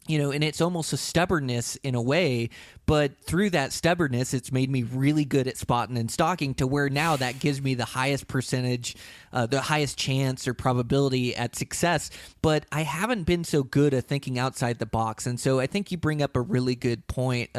you know, and it's almost a stubbornness in a way, but through that stubbornness, it's made me really good at spotting and stalking to where now that gives me the highest percentage, the highest chance or probability at success. But I haven't been so good at thinking outside the box. And so I think you bring up a really good point.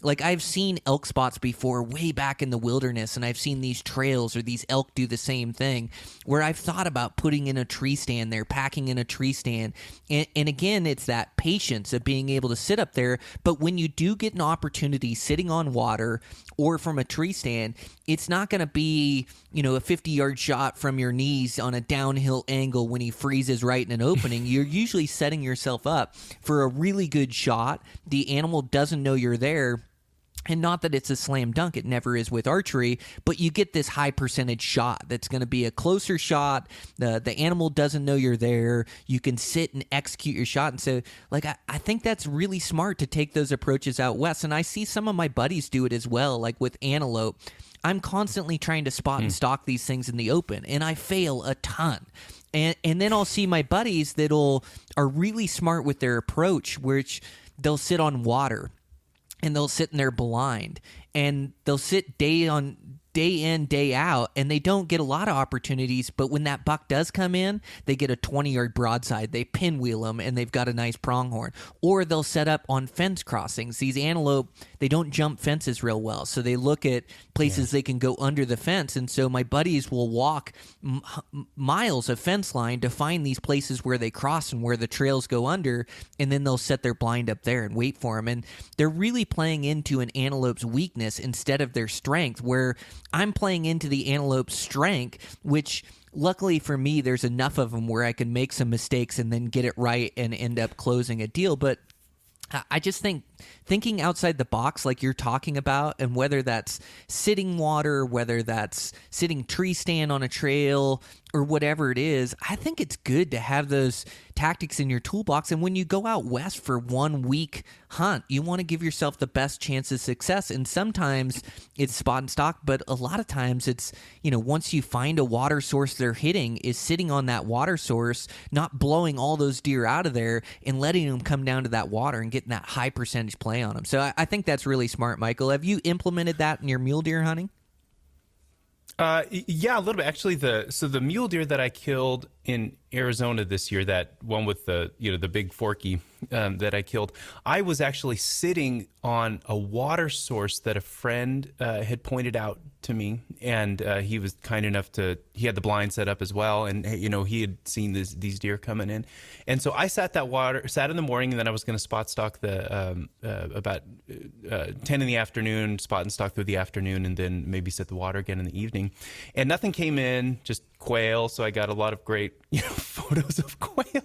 Like I've seen elk spots before way back in the wilderness, and I've seen these trails or these elk do the same thing where I've thought about putting in a tree stand there, packing in a tree stand. And again, it's that patience of being able to sit up there. But when you do get an opportunity sitting on water or from a tree stand, it's not going to be, you know, a 50-yard shot from your knees on a downhill angle when he freezes right in an opening. You're usually setting yourself up for a really good shot. The animal doesn't know you're there. And not that it's a slam dunk, it never is with archery, but you get this high percentage shot that's going to be a closer shot. The animal doesn't know you're there. You can sit and execute your shot. And so, like, I think that's really smart to take those approaches out west. And I see some of my buddies do it as well, like with antelope. I'm constantly trying to spot and stalk these things in the open, and I fail a ton. And then I'll see my buddies that are really smart with their approach, which they'll sit on water. And they'll sit in their blind, and they'll sit day in, day out, and they don't get a lot of opportunities. But when that buck does come in, they get a 20-yard broadside. They pinwheel them, and they've got a nice pronghorn. Or they'll set up on fence crossings. These antelope, they don't jump fences real well, so they look at places they can go under the fence. And so my buddies will walk miles of fence line to find these places where they cross and where the trails go under, and then they'll set their blind up there and wait for them. And they're really playing into an antelope's weakness instead of their strength, where I'm playing into the antelope's strength, which luckily for me, there's enough of them where I can make some mistakes and then get it right and end up closing a deal. But I just think thinking outside the box like you're talking about, and whether that's sitting water, whether that's sitting tree stand on a trail or whatever it is, I think it's good to have those tactics in your toolbox. And when you go out west for 1 week hunt, you want to give yourself the best chance of success. And sometimes it's spot and stock, but a lot of times it's, you know, once you find a water source they're hitting, is sitting on that water source, not blowing all those deer out of there and letting them come down to that water and getting that high percentage play on them. So I think that's really smart, Michael. Have you implemented that in your mule deer hunting? Yeah, a little bit. Actually, the mule deer that I killed in Arizona this year, that one with the big forky that I killed, I was actually sitting on a water source that a friend had pointed out to me, and he was kind enough he had the blind set up as well, and he had seen these deer coming in, and so I sat in the morning, and then I was going to spot stock about 10 in the afternoon, spot and stock through the afternoon, and then maybe set the water again in the evening, and nothing came in, just quail. So I got a lot of great photos of quail,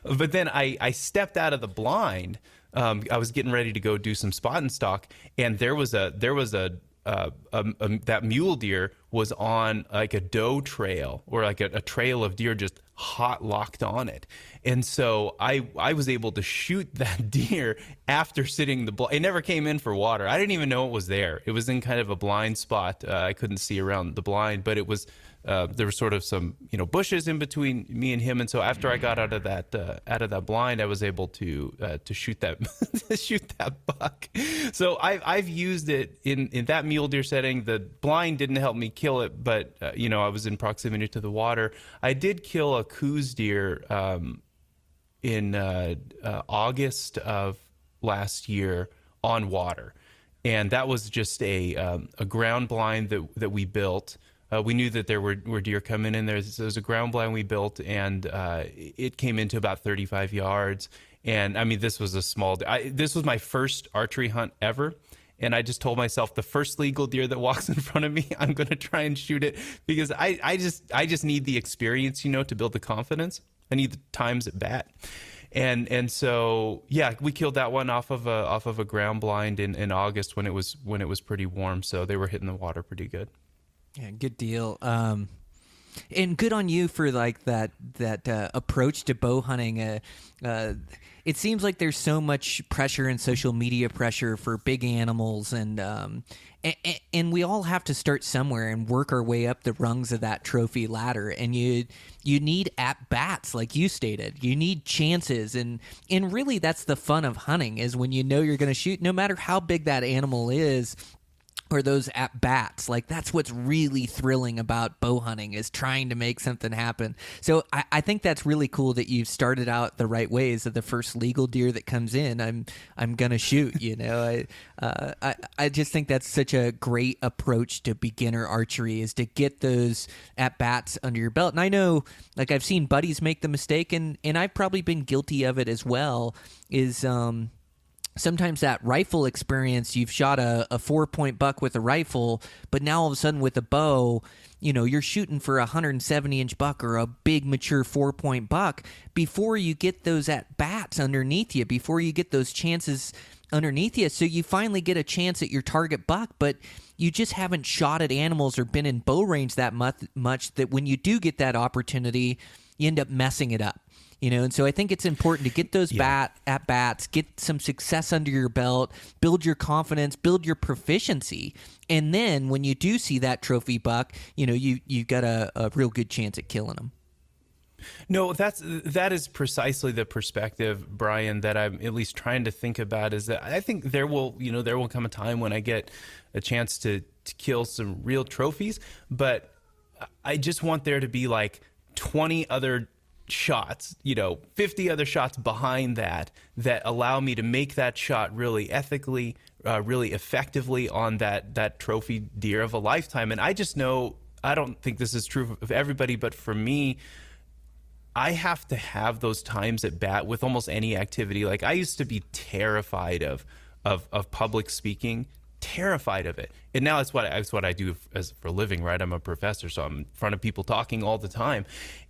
but then I stepped out of the blind. I was getting ready to go do some spot and stock, and there was that mule deer was on like a doe trail, or like a trail of deer just hot locked on it. And so I was able to shoot that deer after sitting the blind. It never came in for water. I didn't even know it was there. It was in kind of a blind spot. I couldn't see around the blind, but it was there was sort of some bushes in between me and him. And so after I got out of that blind, I was able to shoot that shoot that buck. So I've used it in that mule deer setting. The blind didn't help me kill it, but I was in proximity to the water. I did kill a coos deer in August of last year on water, and that was just a ground blind that we built. We knew that there were deer coming in there. So there was a ground blind we built, and it came into about 35 yards. And I mean, this was a small. This was my first archery hunt ever, And I just told myself the first legal deer that walks in front of me, I'm going to try and shoot it, because I just need the experience, to build the confidence. I need the times at bat. And so, yeah, we killed that one off of a ground blind in August when it was pretty warm. So they were hitting the water pretty good. Yeah, good deal. And good on you for like that approach to bow hunting. It seems like there's so much pressure and social media pressure for big animals, and we all have to start somewhere and work our way up the rungs of that trophy ladder. And you need at bats, like you stated. You need chances, and really that's the fun of hunting, is when you know you're going to shoot, no matter how big that animal is. Or those at bats, like that's what's really thrilling about bow hunting, is trying to make something happen. So I think that's really cool that you've started out the right ways. That the first legal deer that comes in, I'm gonna shoot. I just think that's such a great approach to beginner archery, is to get those at bats under your belt. And I know, like I've seen buddies make the mistake, and I've probably been guilty of it as well. Is sometimes that rifle experience, you've shot a 4-point buck with a rifle, but now all of a sudden with a bow, you're shooting for a 170-inch buck or a big mature 4-point buck. Before you get those at bats underneath you, before you get those chances underneath you, so you finally get a chance at your target buck, but you just haven't shot at animals or been in bow range that much that when you do get that opportunity, you end up messing it up. And so I think it's important to get those at bats, get some success under your belt, build your confidence, build your proficiency, and then when you do see that trophy buck, you've got a real good chance at killing them. No, that is precisely the perspective, Brian, that I'm at least trying to think about. Is that I think there will come a time when I get a chance to kill some real trophies, but I just want there to be like 20 other shots, 50 other shots behind that allow me to make that shot really ethically, really effectively on that trophy deer of a lifetime. And I just know, I don't think this is true of everybody, but for me, I have to have those times at bat with almost any activity. Like I used to be terrified of public speaking, terrified of it. And now it's what I do for a living, right? I'm a professor, so I'm in front of people talking all the time.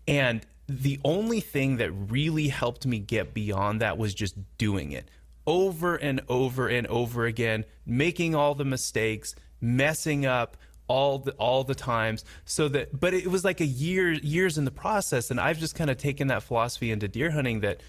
And the only thing that really helped me get beyond that was just doing it over and over and over again, making all the mistakes, messing up all the times. But it was like years in the process. And I've just kind of taken that philosophy into deer hunting that,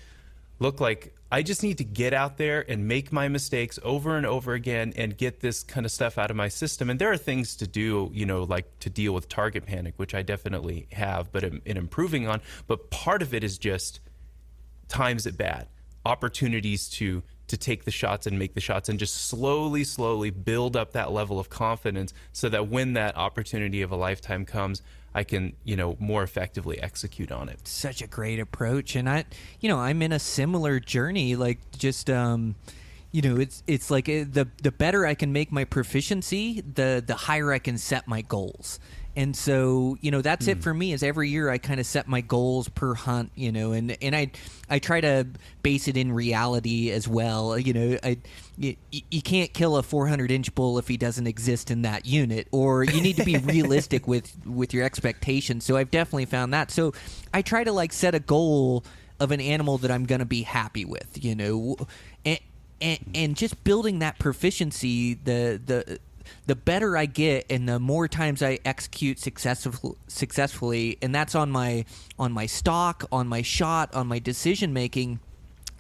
look, like I just need to get out there and make my mistakes over and over again and get this kind of stuff out of my system. And there are things to do, like to deal with target panic, which I definitely have, but am improving on. But part of it is just times at bat, opportunities to take the shots and make the shots, and just slowly build up that level of confidence so that when that opportunity of a lifetime comes, I can, more effectively execute on it. Such a great approach. And I'm in a similar journey, like just, it's like the better I can make my proficiency, the higher I can set my goals. And so, that's it for me, is every year I kind of set my goals per hunt, and I try to base it in reality as well. You can't kill a 400-inch bull if he doesn't exist in that unit, or you need to be realistic with your expectations. So I've definitely found that. So I try to like set a goal of an animal that I'm going to be happy with, and just building that proficiency, the better I get and the more times I execute successfully, and that's on my stock, on my shot, on my decision making,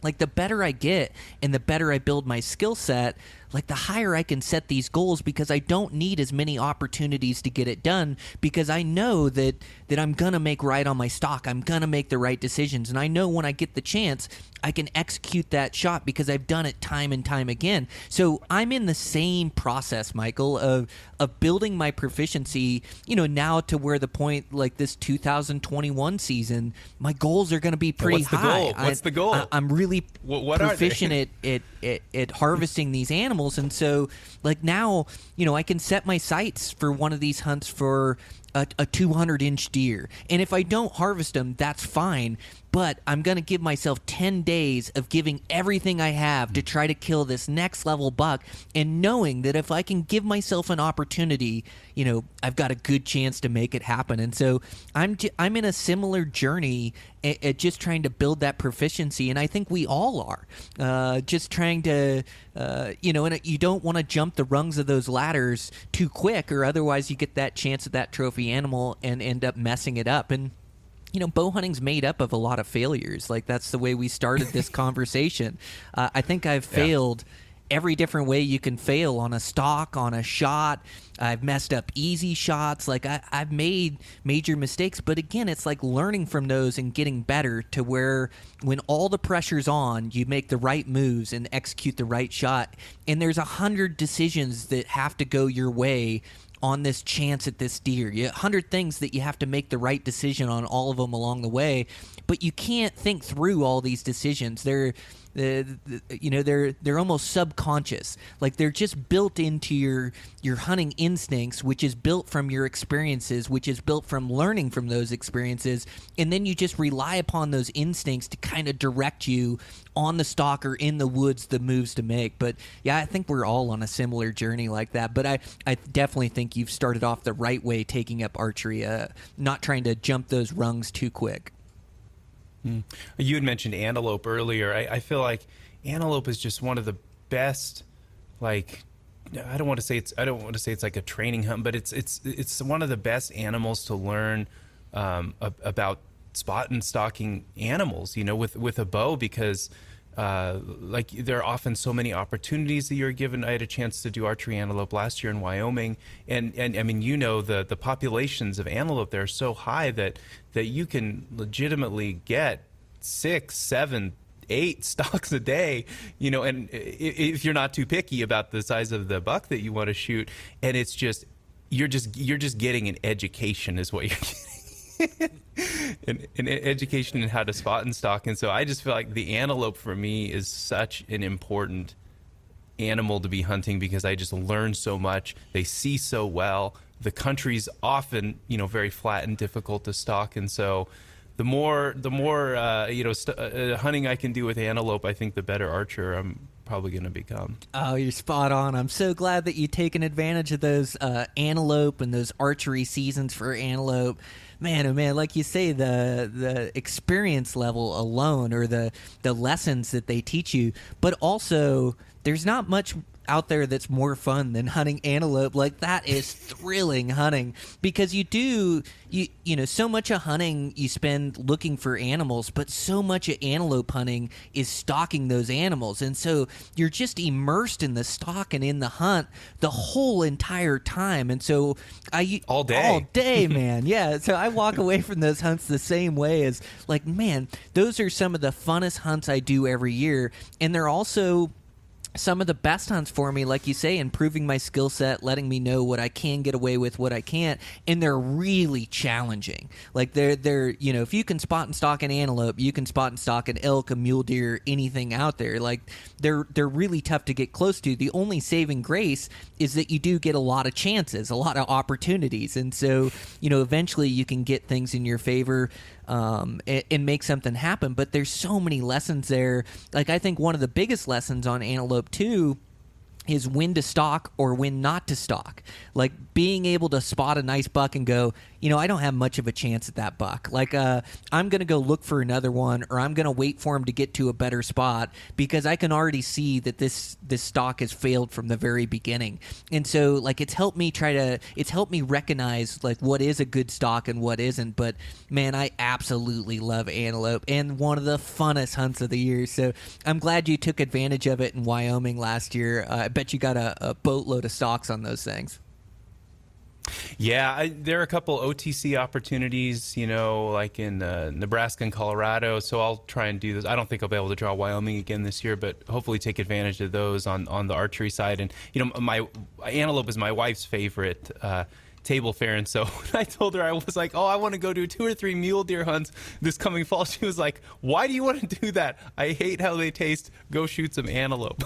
like the better I get and the better I build my skill set, like the higher I can set these goals, because I don't need as many opportunities to get it done, because I know that I'm going to make right on my stock. I'm going to make the right decisions. And I know when I get the chance, I can execute that shot because I've done it time and time again. So I'm in the same process, Michael, of building my proficiency, now to where the point, like this 2021 season, my goals are going to be pretty high. What's the goal? I'm really what proficient at harvesting these animals. And so like now, I can set my sights for one of these hunts for, a 200-inch deer. And if I don't harvest them, that's fine. But I'm going to give myself 10 days of giving everything I have to try to kill this next level buck, and knowing that if I can give myself an opportunity, I've got a good chance to make it happen. And so I'm in a similar journey at just trying to build that proficiency, and I think we all are. Just trying to, and you don't want to jump the rungs of those ladders too quick, or otherwise you get that chance at that trophy animal and end up messing it up. And bow hunting's made up of a lot of failures. Like, that's the way we started this conversation. I think I've failed every different way you can fail on a stalk, on a shot. I've messed up easy shots. Like, I've made major mistakes. But again, it's like learning from those and getting better to where when all the pressure's on, you make the right moves and execute the right shot. And there's 100 decisions that have to go your way on this chance at this deer. 100 things that you have to make the right decision on, all of them along the way, but you can't think through all these decisions. They're almost subconscious. Like, they're just built into your hunting instincts, which is built from your experiences, which is built from learning from those experiences, and then you just rely upon those instincts to kind of direct you on the stalk or in the woods the moves to make. But yeah, I think we're all on a similar journey like that. But I definitely think you've started off the right way taking up archery, not trying to jump those rungs too quick. You had mentioned antelope earlier. I feel like antelope is just one of the best, like, I don't want to say it's like a training hunt, but it's one of the best animals to learn about spot and stalking animals, with a bow, because like, there are often so many opportunities that you're given. I had a chance to do archery antelope last year in Wyoming, and I mean, the populations of antelope there are so high that you can legitimately get 6, 7, 8 stalks a day, and if you're not too picky about the size of the buck that you want to shoot. And it's just you're just getting an education is what you're getting. an education in how to spot and stalk. And so I just feel like the antelope for me is such an important animal to be hunting, because I just learn so much. They see so well. The country's often, very flat and difficult to stalk. And so the more hunting I can do with antelope, I think the better archer I'm probably going to become. Oh, you're spot on. I'm so glad that you've taken advantage of those antelope and those archery seasons for antelope. Man, oh man, like you say, the experience level alone, or the lessons that they teach you, but also there's not much out there that's more fun than hunting antelope. Like, that is thrilling hunting, because you so much of hunting you spend looking for animals, but so much of antelope hunting is stalking those animals. And so you're just immersed in the stalk and in the hunt the whole entire time. And so all day, man. Yeah. So I walk away from those hunts the same way, as like, man, those are some of the funnest hunts I do every year. And they're also some of the best hunts for me, like you say, improving my skill set, letting me know what I can get away with, what I can't, and they're really challenging. Like, they're if you can spot and stalk an antelope, you can spot and stalk an elk, a mule deer, anything out there. Like, they're really tough to get close to. The only saving grace is that you do get a lot of chances, a lot of opportunities, and so eventually you can get things in your favor. And make something happen. But there's so many lessons there. Like, I think one of the biggest lessons on antelope too is when to stalk or when not to stalk. Like, being able to spot a nice buck and go, I don't have much of a chance at that buck. Like, I'm going to go look for another one, or I'm going to wait for him to get to a better spot, because I can already see that this stalk has failed from the very beginning. And so, like, it's helped me recognize, like, what is a good stalk and what isn't. But man, I absolutely love antelope, and one of the funnest hunts of the year. So I'm glad you took advantage of it in Wyoming last year. I bet you got a boatload of stalks on those things. Yeah, there are a couple OTC opportunities, like in Nebraska and Colorado. So I'll try and do those. I don't think I'll be able to draw Wyoming again this year, but hopefully take advantage of those on the archery side. And my antelope is my wife's favorite table fare. And so when I told her, I was like, oh, I want to go do 2 or 3 mule deer hunts this coming fall, she was like, why do you want to do that? I hate how they taste. Go shoot some antelope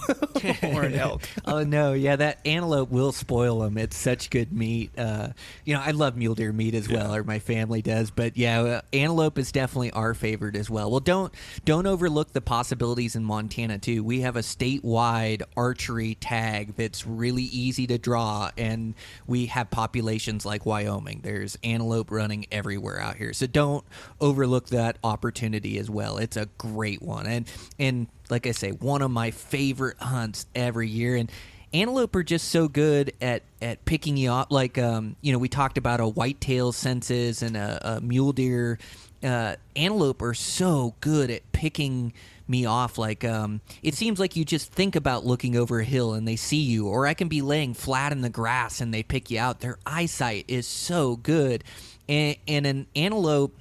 or an elk. Oh no, yeah, that antelope will spoil them. It's such good meat. I love mule deer meat as well, or my family does. But yeah, antelope is definitely our favorite as well. Well, don't overlook the possibilities in Montana too. We have a statewide archery tag that's really easy to draw, and we have populations like Wyoming. There's antelope running everywhere out here, so don't overlook that opportunity as well. It's a great one, and like I say, one of my favorite hunts every year. And antelope are just so good at picking you up. Like, we talked about a whitetail senses and a mule deer. Antelope are so good at picking me off. Like, it seems like you just think about looking over a hill and they see you, or I can be laying flat in the grass and they pick you out. Their eyesight is so good. And an antelope,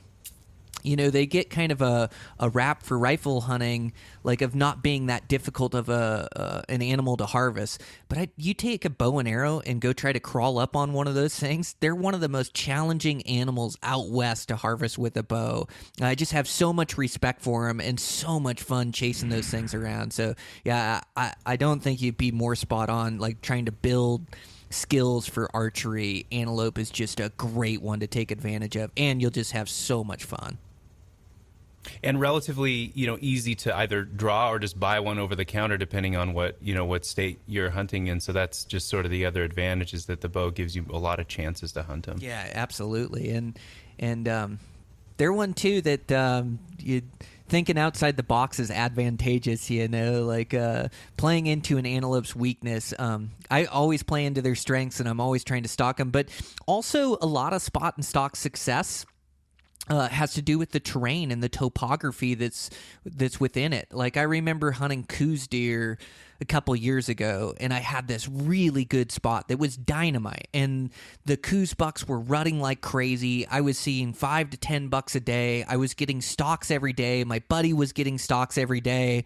they get kind of a rap for rifle hunting, like of not being that difficult of an animal to harvest. But you take a bow and arrow and go try to crawl up on one of those things, they're one of the most challenging animals out west to harvest with a bow. I just have so much respect for them and so much fun chasing those things around. So, yeah, I don't think you'd be more spot on, like trying to build skills for archery. Antelope is just a great one to take advantage of, and you'll just have so much fun. And relatively, easy to either draw or just buy one over the counter, depending on what state you're hunting in. So that's just sort of the other advantage, is that the bow gives you a lot of chances to hunt them. Yeah, absolutely. And they're one too that you thinking outside the box is advantageous. Like playing into an antelope's weakness. I always play into their strengths, and I'm always trying to stalk them. But also, a lot of spot and stalk success has to do with the terrain and the topography that's within it. Like, I remember hunting Coues deer a couple years ago, and I had this really good spot that was dynamite, and the Coues bucks were rutting like crazy. I was seeing 5 to 10 bucks a day. I was getting stalks every day. My buddy was getting stalks every day,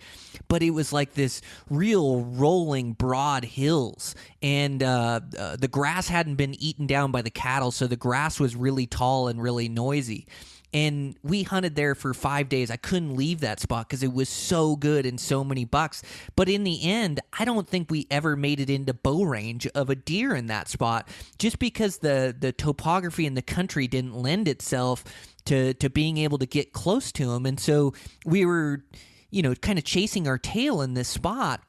but it was like this real rolling broad hills, and the grass hadn't been eaten down by the cattle, so the grass was really tall and really noisy. And we hunted there for 5 days. I couldn't leave that spot because it was so good and so many bucks. But in the end, I don't think we ever made it into bow range of a deer in that spot, just because the topography in the country didn't lend itself to being able to get close to them. And so we were, kind of chasing our tail in this spot.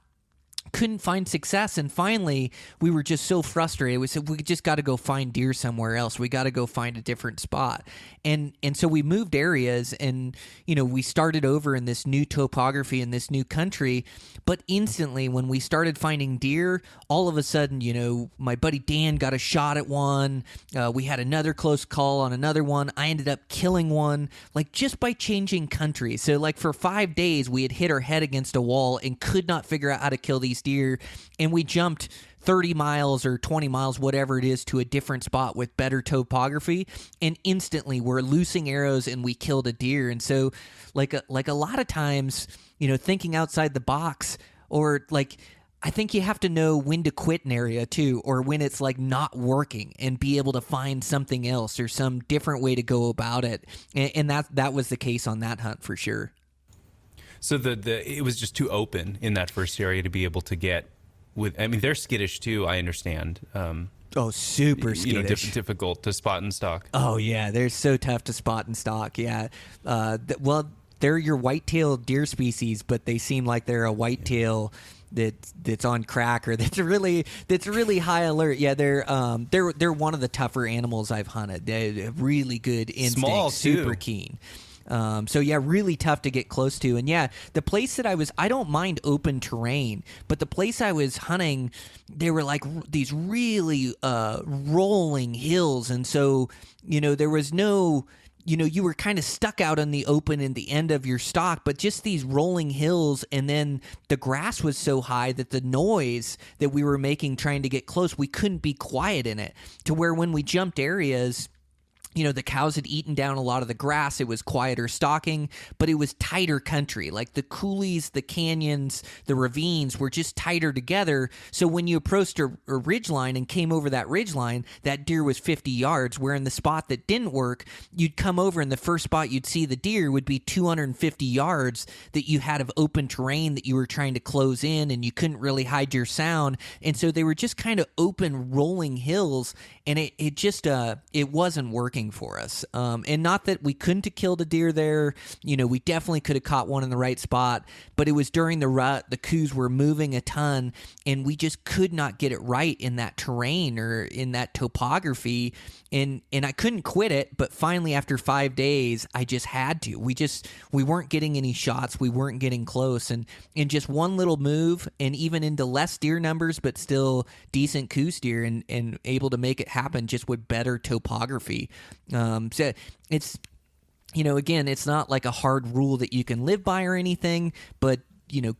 Couldn't find success, and finally we were just so frustrated. We said, we just got to go find deer somewhere else. We got to go find a different spot. And so we moved areas, and we started over in this new topography in this new country. But instantly, when we started finding deer, all of a sudden, my buddy Dan got a shot at one. We had another close call on another one. I ended up killing one, like, just by changing country. So, like, for 5 days we had hit our head against a wall and could not figure out how to kill these deer, and we jumped 30 miles or 20 miles, whatever it is, to a different spot with better topography, and instantly we're loosing arrows and we killed a deer. And so, like a lot of times, thinking outside the box, or like, I think you have to know when to quit an area too, or when it's like not working, and be able to find something else or some different way to go about it. And that was the case on that hunt for sure. So it was just too open in that first area to be able to get with. I mean, they're skittish too, I understand. Super skittish. Difficult to spot and stalk. Oh yeah, they're so tough to spot and stalk. Yeah, they're your whitetail deer species, but they seem like they're a whitetail that's on crack, or that's really high alert. Yeah, they're one of the tougher animals I've hunted. They have really good instinct, small too. Super keen. So yeah, really tough to get close to. And yeah, the place that I don't mind open terrain, but the place I was hunting, they were like these really rolling hills. And so, there was no, you were kind of stuck out in the open in the end of your stock, but just these rolling hills. And then the grass was so high that the noise that we were making trying to get close, we couldn't be quiet in it, to where when we jumped areas, the cows had eaten down a lot of the grass. It was quieter stalking, but it was tighter country. Like the coulees, the canyons, the ravines were just tighter together. So when you approached a ridge line and came over that ridge line, that deer was 50 yards, where in the spot that didn't work, you'd come over and the first spot you'd see the deer would be 250 yards that you had of open terrain that you were trying to close in, and you couldn't really hide your sound. And so they were just kind of open rolling hills, and it just it wasn't working for us. And not that we couldn't have killed a deer there. We definitely could have caught one in the right spot, but it was during the rut. The coos were moving a ton, and we just could not get it right in that terrain or in that topography. And I couldn't quit it, but finally after 5 days, I just had to. We weren't getting any shots. We weren't getting close. And in just one little move, and even into less deer numbers, but still decent coos deer, and able to make it happen just with better topography. So it's, again, it's not like a hard rule that you can live by or anything, but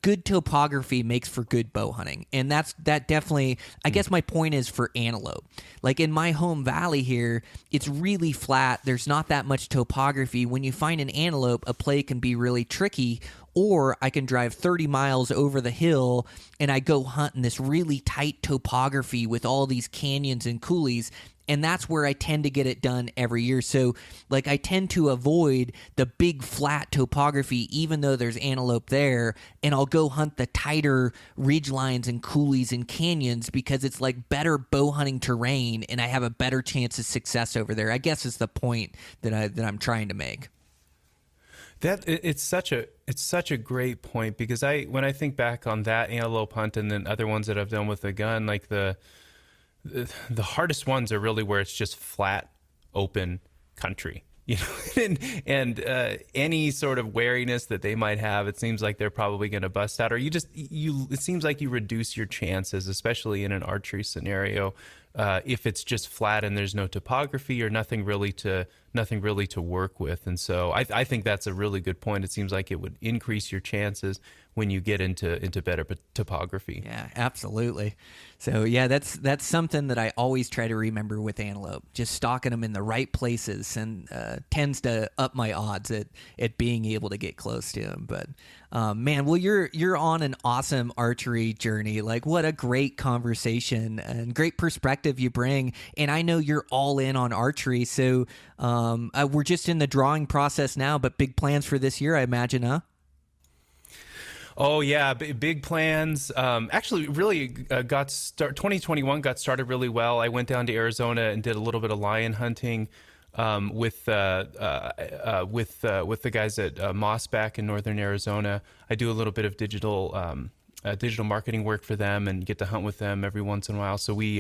good topography makes for good bow hunting. And that definitely, I guess my point is for antelope. Like in my home valley here, it's really flat. There's not that much topography. When you find an antelope, a play can be really tricky. Or I can drive 30 miles over the hill and I go hunt in this really tight topography with all these canyons and coulees. And that's where I tend to get it done every year. So, like, I tend to avoid the big flat topography, even though there's antelope there. And I'll go hunt the tighter ridge lines and coulees and canyons because it's like better bow hunting terrain, and I have a better chance of success over there. I guess is the point that I'm trying to make. It's such a great point, because when I think back on that antelope hunt and then other ones that I've done with a gun, like the hardest ones are really where it's just flat, open country, and any sort of wariness that they might have, it seems like they're probably going to bust out, or it seems like you reduce your chances, especially in an archery scenario, if it's just flat and there's no topography or nothing really to work with. And so I think that's a really good point. It seems like it would increase your chances when you get into better topography. Yeah, absolutely. So yeah, that's something that I always try to remember with antelope. Just stalking them in the right places and tends to up my odds at being able to get close to them. But man, well, you're on an awesome archery journey. Like, what a great conversation and great perspective you bring. And I know you're all in on archery. So we're just in the drawing process now, but big plans for this year, I imagine, huh? Oh yeah, big plans. Actually, really 2021 got started really well. I went down to Arizona and did a little bit of lion hunting with the guys at Mossback in northern Arizona. I do a little bit of digital marketing work for them and get to hunt with them every once in a while. So we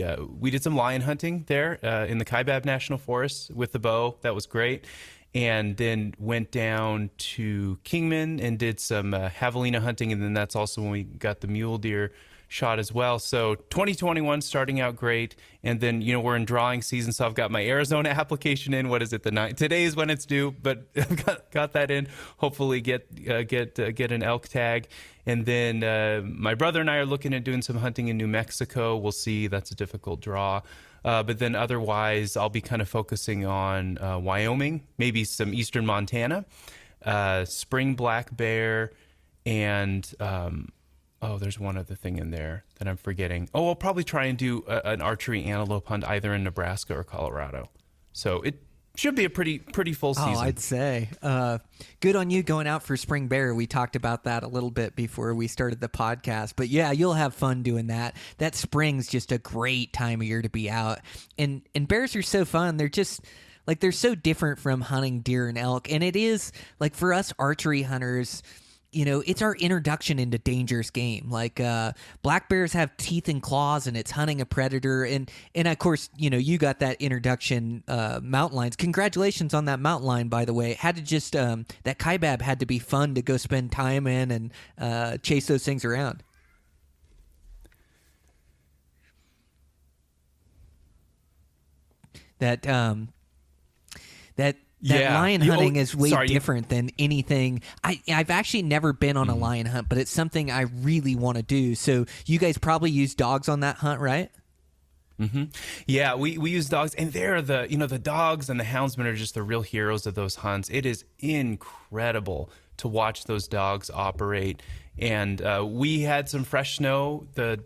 did some lion hunting there in the Kaibab National Forest with the bow. That was great. And then went down to Kingman and did some javelina hunting, and then that's also when we got the mule deer shot as well. So 2021 starting out great, and then we're in drawing season, so I've got my Arizona application in. What is it? Today is when it's due, but I've got that in. Hopefully get an elk tag, and then my brother and I are looking at doing some hunting in New Mexico. We'll see. That's a difficult draw. But then otherwise, I'll be kind of focusing on Wyoming, maybe some eastern Montana, spring black bear, and there's one other thing in there that I'm forgetting. Oh, I'll probably try and do an archery antelope hunt either in Nebraska or Colorado. So it should be a pretty full season. Oh, I'd say. Good on you going out for spring bear. We talked about that a little bit before we started the podcast. But yeah, you'll have fun doing that. That spring's just a great time of year to be out. And bears are so fun. They're just like, they're so different from hunting deer and elk. And it is like, for us archery hunters, it's our introduction into dangerous game. Like black bears have teeth and claws, and it's hunting a predator. And of course, you got that introduction mountain lions. Congratulations on that mountain lion, by the way. It had to just that Kaibab had to be fun to go spend time in and chase those things around. That lion hunting is way different than anything. I've actually never been on a lion hunt, but it's something I really want to do. So you guys probably use dogs on that hunt, right? Yeah, we use dogs, and they're the dogs and the houndsmen are just the real heroes of those hunts. It is incredible to watch those dogs operate. And we had some fresh snow the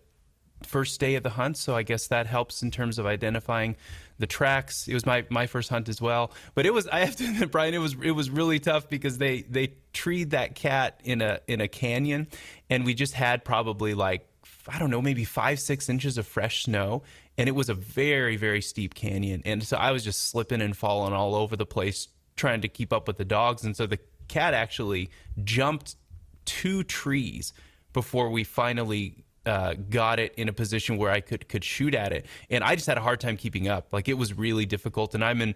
first day of the hunt, so I guess that helps in terms of identifying the tracks. It was my first hunt as well, but I have to admit, Brian, it was really tough because they treed that cat in a canyon, and we just had probably like, I don't know, maybe 5-6 inches of fresh snow. And it was a very, very steep canyon. And so I was just slipping and falling all over the place trying to keep up with the dogs. And so the cat actually jumped 2 trees before we finally got it in a position where I could shoot at it. And I just had a hard time keeping up. Like, it was really difficult. And I'm in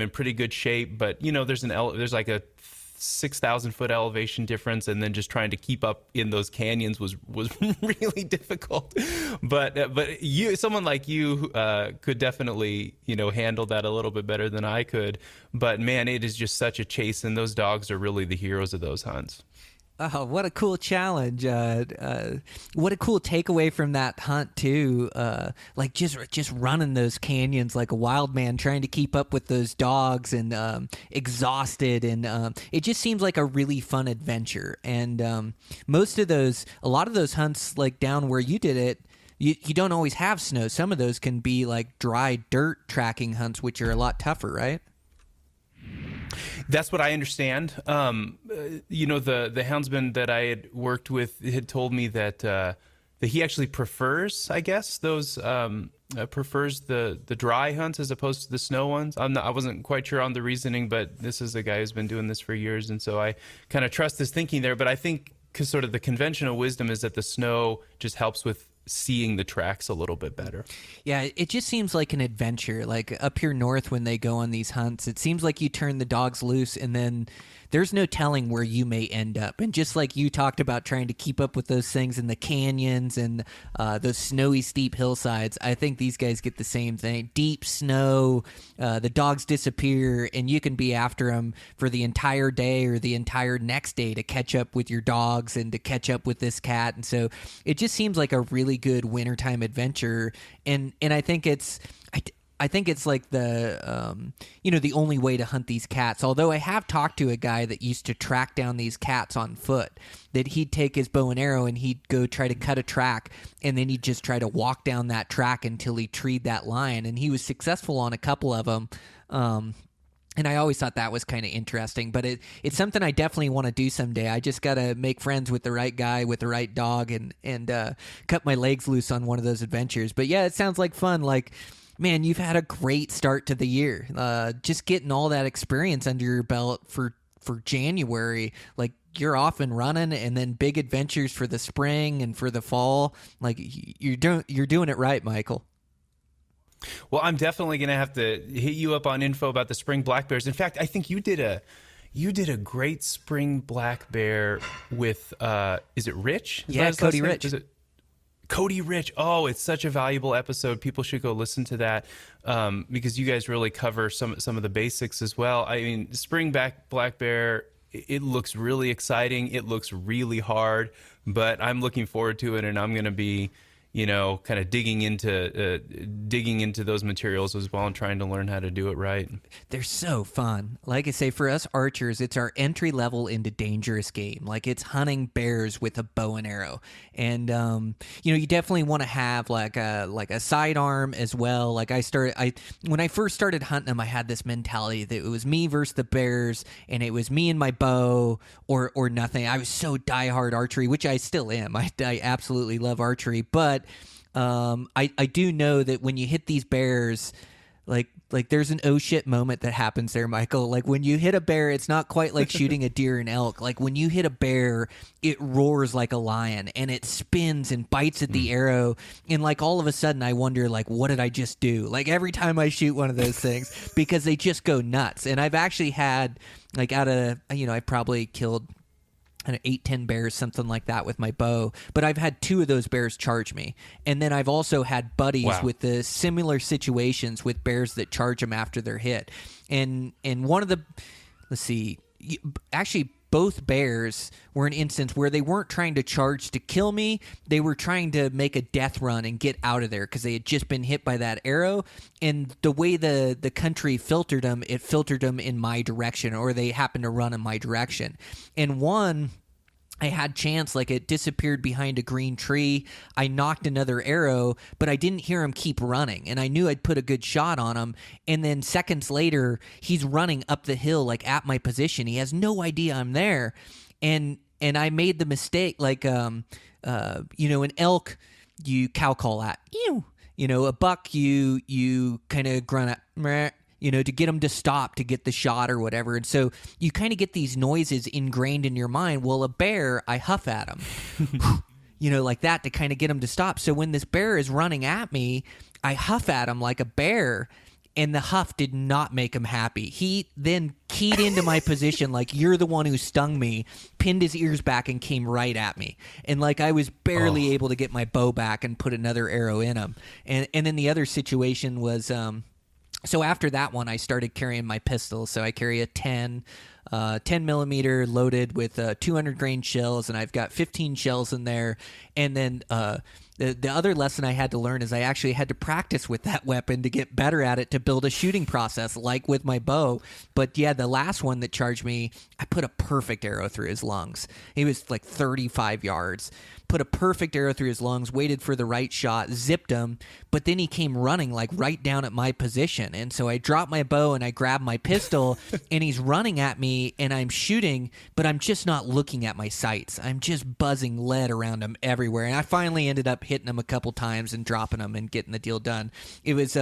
pretty good shape, but there's like a 6,000 foot elevation difference, and then just trying to keep up in those canyons was really difficult. But someone like you could definitely handle that a little bit better than I could. But man, it is just such a chase, and those dogs are really the heroes of those hunts. Oh, what a cool challenge. What a cool takeaway from that hunt, too. Like just running those canyons like a wild man, trying to keep up with those dogs, and exhausted. And it just seems like a really fun adventure. And a lot of those hunts, like down where you did it, you don't always have snow. Some of those can be like dry dirt tracking hunts, which are a lot tougher, right? That's what I understand. The houndsman that I had worked with had told me that he actually prefers, I guess, prefers the dry hunts as opposed to the snow ones. I wasn't quite sure on the reasoning, but this is a guy who's been doing this for years, and so I kind of trust his thinking there. But I think because sort of the conventional wisdom is that the snow just helps with seeing the tracks a little bit better. Yeah, it just seems like an adventure. Like up here north when they go on these hunts, it seems like you turn the dogs loose and then there's no telling where you may end up. And just like you talked about trying to keep up with those things in the canyons and those snowy, steep hillsides, I think these guys get the same thing. Deep snow, the dogs disappear, and you can be after them for the entire day or the entire next day to catch up with your dogs and to catch up with this cat. And so it just seems like a really good wintertime adventure. And I think I think it's like the only way to hunt these cats. Although I have talked to a guy that used to track down these cats on foot, that he'd take his bow and arrow and he'd go try to cut a track, and then he'd just try to walk down that track until he treed that lion. And he was successful on a couple of them. And I always thought that was kind of interesting, but it's something I definitely want to do someday. I just got to make friends with the right guy, with the right dog, and cut my legs loose on one of those adventures. But yeah, it sounds like fun. Like, man, you've had a great start to the year. Just getting all that experience under your belt for January, like you're off and running, and then big adventures for the spring and for the fall. Like you're doing it right, Michael. Well, I'm definitely going to have to hit you up on info about the spring black bears. In fact, I think you did a great spring black bear with is it Rich? Yeah, Cody Rich. Is it Cody Rich? Oh, it's such a valuable episode. People should go listen to that because you guys really cover some of the basics as well. I mean, spring black bear, it looks really exciting. It looks really hard, but I'm looking forward to it, and I'm going to be kind of digging into those materials as well and trying to learn how to do it right. They're so fun. Like I say, for us archers, it's our entry level into dangerous game. Like it's hunting bears with a bow and arrow. And you definitely want to have like a sidearm as well. Like when I first started hunting them, I had this mentality that it was me versus the bears, and it was me and my bow or nothing. I was so diehard archery, which I still am. I absolutely love archery, but I do know that when you hit these bears, like there's an oh shit moment that happens there, Michael. Like when you hit a bear, it's not quite like shooting a deer and elk. Like when you hit a bear, it roars like a lion and it spins and bites at the arrow. And like all of a sudden I wonder, like, what did I just do? Like every time I shoot one of those things, because they just go nuts. And I've actually had like I probably killed 8-10 bears, something like that, with my bow. But I've had 2 of those bears charge me. And then I've also had buddies with the similar situations with bears that charge them after they're hit. And one of the, actually both bears were an instance where they weren't trying to charge to kill me. They were trying to make a death run and get out of there because they had just been hit by that arrow. And the way the country filtered them, it filtered them in my direction, or they happened to run in my direction. And one, I had chance, like it disappeared behind a green tree. I knocked another arrow, but I didn't hear him keep running. And I knew I'd put a good shot on him. And then seconds later, he's running up the hill, like at my position. He has no idea I'm there. And I made the mistake, like, an elk, you cow call at, ew. A buck, you kind of grunt at, meh, to get them to stop, to get the shot or whatever. And so you kind of get these noises ingrained in your mind. Well, a bear, I huff at him, like that, to kind of get him to stop. So when this bear is running at me, I huff at him like a bear, and the huff did not make him happy. He then keyed into my position like, you're the one who stung me, pinned his ears back, and came right at me. And like I was barely able to get my bow back and put another arrow in him. And then the other situation was... So after that one, I started carrying my pistol. So I carry a 10 millimeter loaded with 200 grain shells, and I've got 15 shells in there. And then the other lesson I had to learn is I actually had to practice with that weapon to get better at it, to build a shooting process like with my bow. But yeah, the last one that charged me, I put a perfect arrow through his lungs. He was like 35 yards. Put a perfect arrow through his lungs, waited for the right shot, zipped him, but then he came running like right down at my position. And so I dropped my bow and I grabbed my pistol, and he's running at me, and I'm shooting, but I'm just not looking at my sights. I'm just buzzing lead around him everywhere. And I finally ended up hitting him a couple times and dropping him and getting the deal done. It was,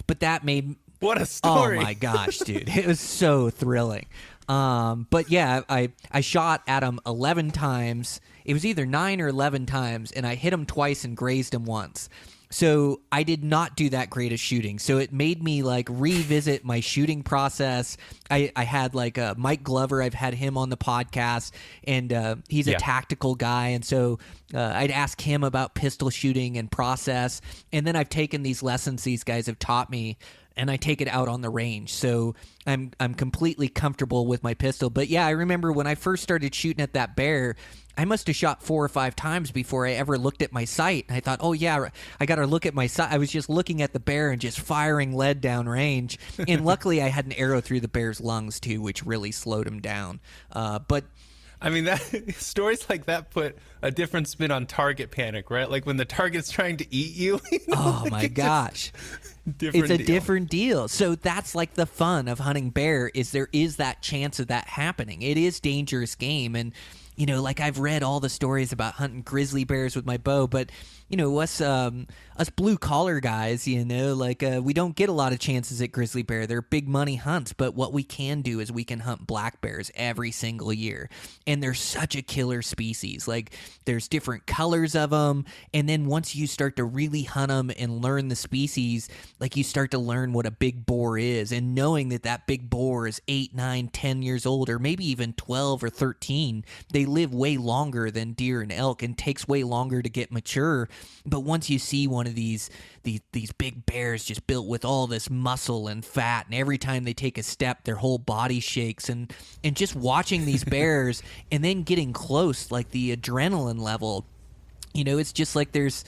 but that made... What a story. Oh my gosh, dude. It was so thrilling. But yeah, I shot at him 11 times. It was either 9 or 11 times, and I hit him twice and grazed him once. So I did not do that great of shooting. So it made me like revisit my shooting process. I had like Mike Glover. I've had him on the podcast, and he's a tactical guy. And so I'd ask him about pistol shooting and process. And then I've taken these lessons these guys have taught me, and I take it out on the range. So I'm completely comfortable with my pistol. But yeah, I remember when I first started shooting at that bear, I must have shot 4 or 5 times before I ever looked at my sight. And I thought, oh yeah, I got to look at my sight. I was just looking at the bear and just firing lead down range. And luckily I had an arrow through the bear's lungs too, which really slowed him down. But I mean, that stories like that put a different spin on target panic, right? Like when the target's trying to eat you. Oh my gosh. It's a different deal. So that's like the fun of hunting bear, is there is that chance of that happening. It is dangerous game. And like I've read all the stories about hunting grizzly bears with my bow, but us blue collar guys, we don't get a lot of chances at grizzly bear. They're big money hunts, but what we can do is we can hunt black bears every single year, and they're such a killer species. Like there's different colors of them, and then once you start to really hunt them and learn the species, like you start to learn what a big boar is, and knowing that big boar is 8, 9, 10 years old, or maybe even 12 or 13. They live way longer than deer and elk, and takes way longer to get mature. But once you see one of these big bears just built with all this muscle and fat, and every time they take a step their whole body shakes, and just watching these bears and then getting close, like the adrenaline level, it's just like there's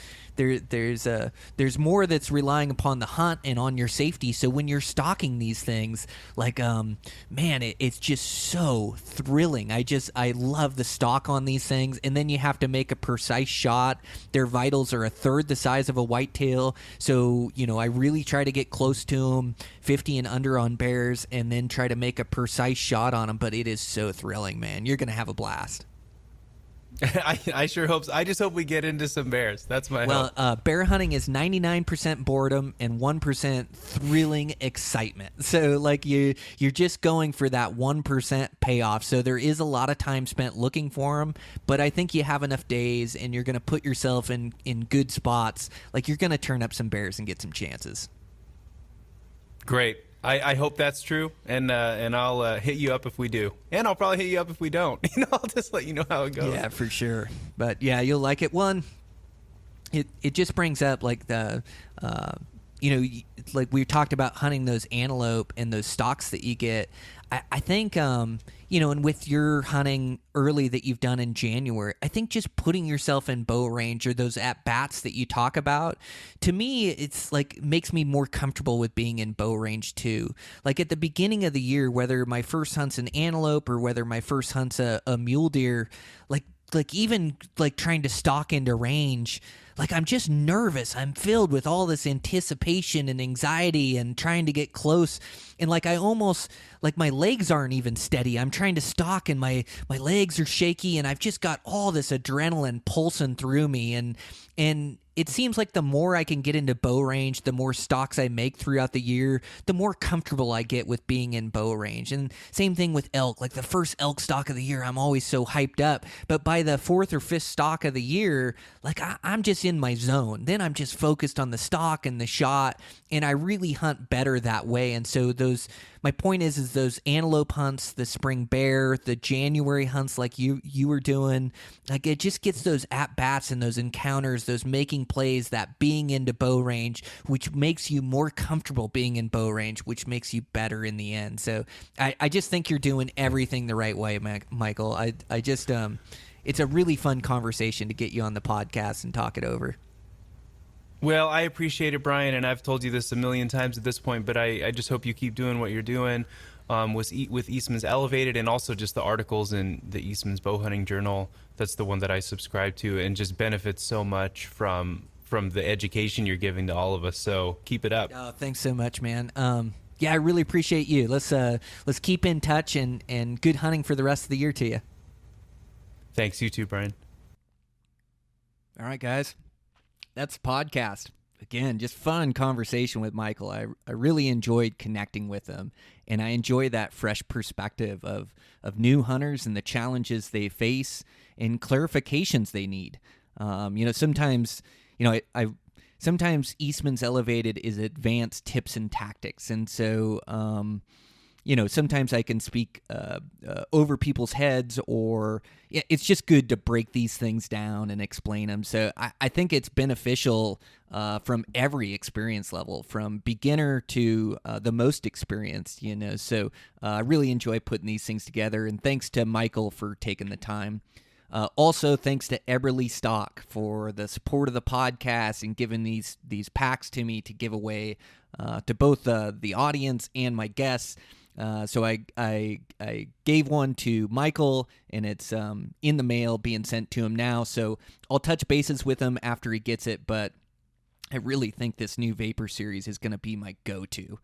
more that's relying upon the hunt and on your safety. So when you're stalking these things, like it's just so thrilling. I love the stalk on these things, and then you have to make a precise shot. Their vitals are a third the size of a whitetail, so I really try to get close to them, 50 and under on bears, and then try to make a precise shot on them. But it is so thrilling, man. You're gonna have a blast. I sure hope so. I just hope we get into some bears. That's my hope. Bear hunting is 99% boredom and 1% thrilling excitement. So like you're just going for that 1% payoff. So there is a lot of time spent looking for them, but I think you have enough days and you're going to put yourself in good spots. Like you're going to turn up some bears and get some chances. Great. I hope that's true, and I'll hit you up if we do, and I'll probably hit you up if we don't. I'll just let you know how it goes. Yeah, for sure. But yeah, you'll like it. One, it just brings up like the like we talked about hunting those antelope and those stalks that you get. I think, and with your hunting early that you've done in January, I think just putting yourself in bow range or those at-bats that you talk about, to me, it's like makes me more comfortable with being in bow range too. Like at the beginning of the year, whether my first hunt's an antelope or whether my first hunt's a mule deer, like even like trying to stalk into range, like I'm just nervous. I'm filled with all this anticipation and anxiety and trying to get close. And like I almost, like my legs aren't even steady. I'm trying to stalk and my legs are shaky and I've just got all this adrenaline pulsing through me. And it seems like the more I can get into bow range, the more stalks I make throughout the year, the more comfortable I get with being in bow range. And same thing with elk. Like the first elk stalk of the year, I'm always so hyped up. But by the fourth or fifth stalk of the year, like I'm just in my zone. Then I'm just focused on the stalk and the shot, and I really hunt better that way. And so my point is those antelope hunts, the spring bear, the January hunts like you were doing, like it just gets those at-bats and those encounters, those making plays, that being into bow range, which makes you more comfortable being in bow range, which makes you better in the end. So I just think you're doing everything the right way, Michael. I just it's a really fun conversation to get you on the podcast and talk it over. Well, I appreciate it, Brian, and I've told you this a million times at this point, but I just hope you keep doing what you're doing with Eastmans Elevated, and also just the articles in the Eastmans Bow Hunting Journal. That's the one that I subscribe to, and just benefits so much from the education you're giving to all of us. So keep it up. Oh, thanks so much, man. Yeah, I really appreciate you. Let's keep in touch, and good hunting for the rest of the year to you. Thanks, you too, Brian. All right, guys. That's the podcast. Again, just fun conversation with Michael. I really enjoyed connecting with him, and I enjoy that fresh perspective of new hunters and the challenges they face and clarifications they need. Sometimes, sometimes Eastman's Elevated is advanced tips and tactics, and so sometimes I can speak over people's heads, or it's just good to break these things down and explain them. So I think it's beneficial from every experience level, from beginner to the most experienced, So I really enjoy putting these things together, and thanks to Michael for taking the time. Also, thanks to Eberly Stock for the support of the podcast and giving these packs to me to give away to both the audience and my guests. So I gave one to Michael, and it's in the mail being sent to him now. So I'll touch bases with him after he gets it, but I really think this new Vapor series is going to be my go-to.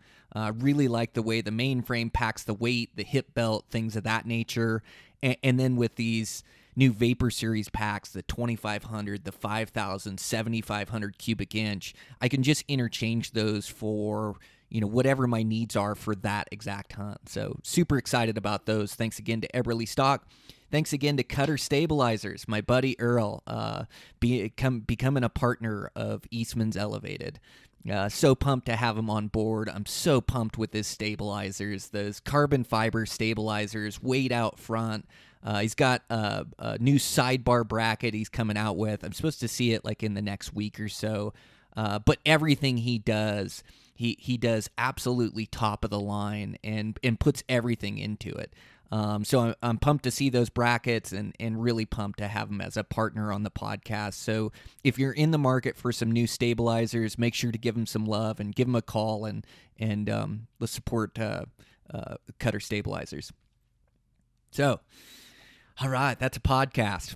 Really like the way the mainframe packs the weight, the hip belt, things of that nature. And then with these new Vapor series packs, the 2500, the 5000, 7500 cubic inch, I can just interchange those for whatever my needs are for that exact hunt. So super excited about those. Thanks again to Eberly Stock. Thanks again to Cutter Stabilizers, my buddy Earl, becoming a partner of Eastman's Elevated. So pumped to have him on board. I'm so pumped with his stabilizers, those carbon fiber stabilizers, weight out front. He's got a new sidebar bracket he's coming out with. I'm supposed to see it like in the next week or so. But everything he does, he does absolutely top of the line and puts everything into it. So I'm pumped to see those brackets and really pumped to have him as a partner on the podcast. So if you're in the market for some new stabilizers, make sure to give him some love and give him a call and let's support Cutter Stabilizers. So, all right, that's a podcast.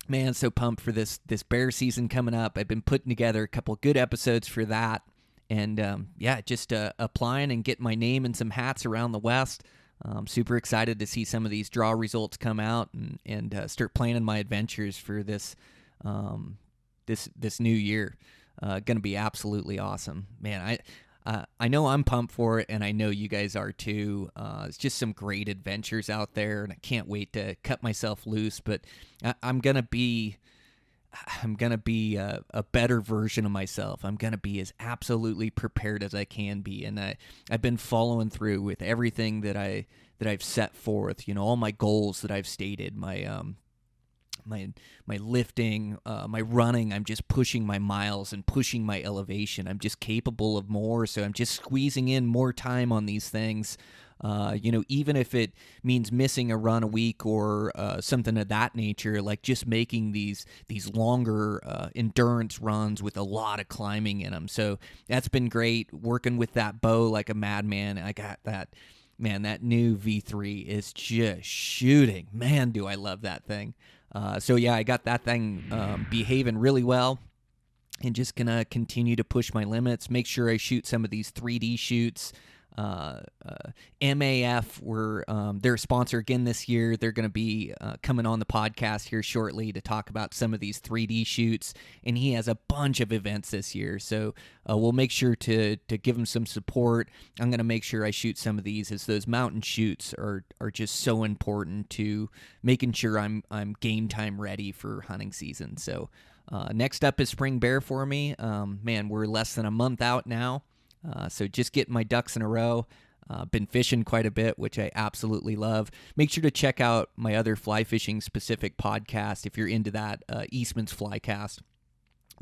Man, so pumped for this bear season coming up. I've been putting together a couple good episodes for that. And just applying and getting my name in some hats around the West. I'm super excited to see some of these draw results come out and start planning my adventures for this new year. Going to be absolutely awesome, man. I know I'm pumped for it, and I know you guys are too. It's just some great adventures out there, and I can't wait to cut myself loose. But I'm gonna be a better version of myself. I'm gonna be as absolutely prepared as I can be, and I've been following through with everything that I've set forth. All my goals that I've stated, my my lifting, my running. I'm just pushing my miles and pushing my elevation. I'm just capable of more, so I'm just squeezing in more time on these things. Even if it means missing a run a week or something of that nature, like just making these longer endurance runs with a lot of climbing in them. So that's been great, working with that bow like a madman. I got that. Man, that new V3 is just shooting. Man, do I love that thing. I got that thing behaving really well, and just going to continue to push my limits, make sure I shoot some of these 3D shoots. MAF were their sponsor again this year. They're going to be coming on the podcast here shortly to talk about some of these 3D shoots, and he has a bunch of events this year, so we'll make sure to give him some support. I'm going to make sure I shoot some of these, as those mountain shoots are just so important to making sure I'm game time ready for hunting season. So next up is spring bear for me. Man, we're less than a month out now. So just getting my ducks in a row. Been fishing quite a bit, which I absolutely love. Make sure to check out my other fly fishing specific podcast if you're into that, Eastman's Flycast.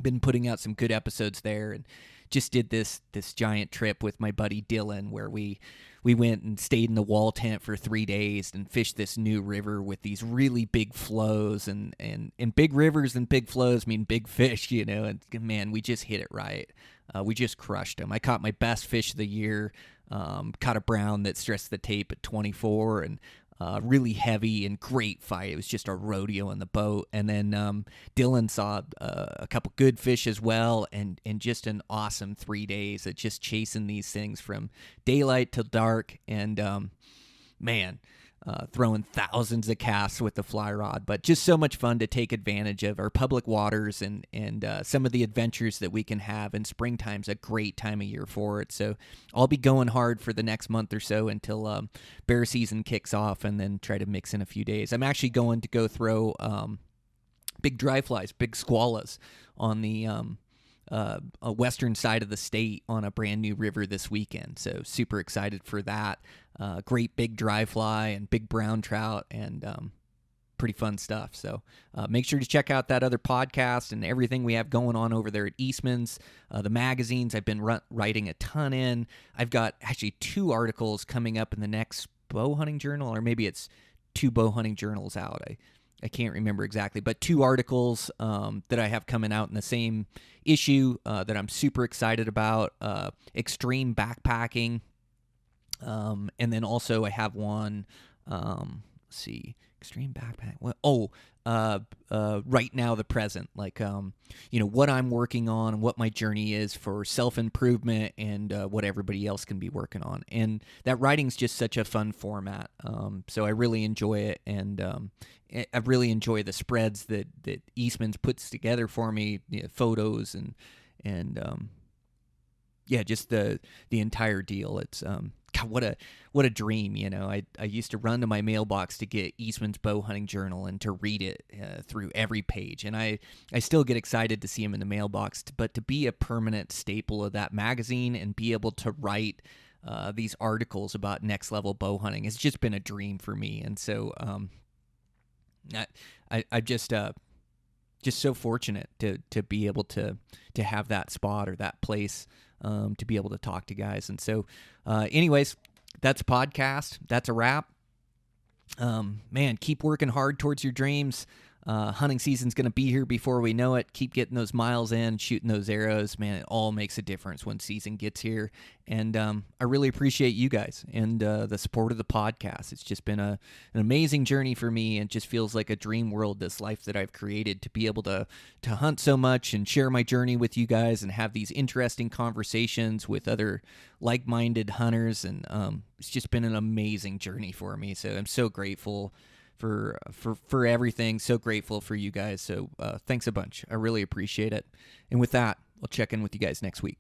Been putting out some good episodes there, and just did this giant trip with my buddy Dylan, where we went and stayed in the wall tent for 3 days and fished this new river with these really big flows, and big rivers and big flows mean big fish, and man, we just hit it right. We just crushed them. I caught my best fish of the year, caught a brown that stressed the tape at 24, and really heavy and great fight. It was just a rodeo in the boat. And then Dylan saw a couple good fish as well, and just an awesome 3 days of just chasing these things from daylight till dark. And man, throwing thousands of casts with the fly rod, but just so much fun to take advantage of our public waters and some of the adventures that we can have. And springtime's a great time of year for it. So I'll be going hard for the next month or so until bear season kicks off, and then try to mix in a few days. I'm actually going to go throw big dry flies, big squallas on the western side of the state on a brand new river this weekend. So super excited for that. Great big dry fly and big brown trout, and pretty fun stuff. So make sure to check out that other podcast and everything we have going on over there at Eastman's. The magazines I've been writing a ton in. I've got actually 2 articles coming up in the next bow hunting journal, or maybe it's 2 bow hunting journals out. I can't remember exactly, but 2 articles that I have coming out in the same issue that I'm super excited about. Extreme backpacking. And then also I have one, let's see, extreme backpack. Right now, the present, like, what I'm working on and what my journey is for self-improvement, and what everybody else can be working on. And that writing's just such a fun format. So I really enjoy it. And I really enjoy the spreads that Eastman's puts together for me, photos and just the entire deal. It's, God, what a dream, I used to run to my mailbox to get Eastman's Bow Hunting Journal and to read it through every page. And I still get excited to see them in the mailbox, but to be a permanent staple of that magazine and be able to write these articles about next level bow hunting has just been a dream for me. And so I just so fortunate to be able to have that spot or that place, to be able to talk to guys. And so anyways, that's a podcast. That's a wrap. Man, keep working hard towards your dreams. Hunting season's going to be here before we know it. Keep getting those miles in, shooting those arrows. Man, it all makes a difference when season gets here. And I really appreciate you guys and the support of the podcast. It's just been an amazing journey for me, and just feels like a dream world, this life that I've created, to be able to hunt so much and share my journey with you guys and have these interesting conversations with other like-minded hunters. And it's just been an amazing journey for me. So I'm so grateful for everything. So grateful for you guys. So thanks a bunch. I really appreciate it. And with that, I'll check in with you guys next week.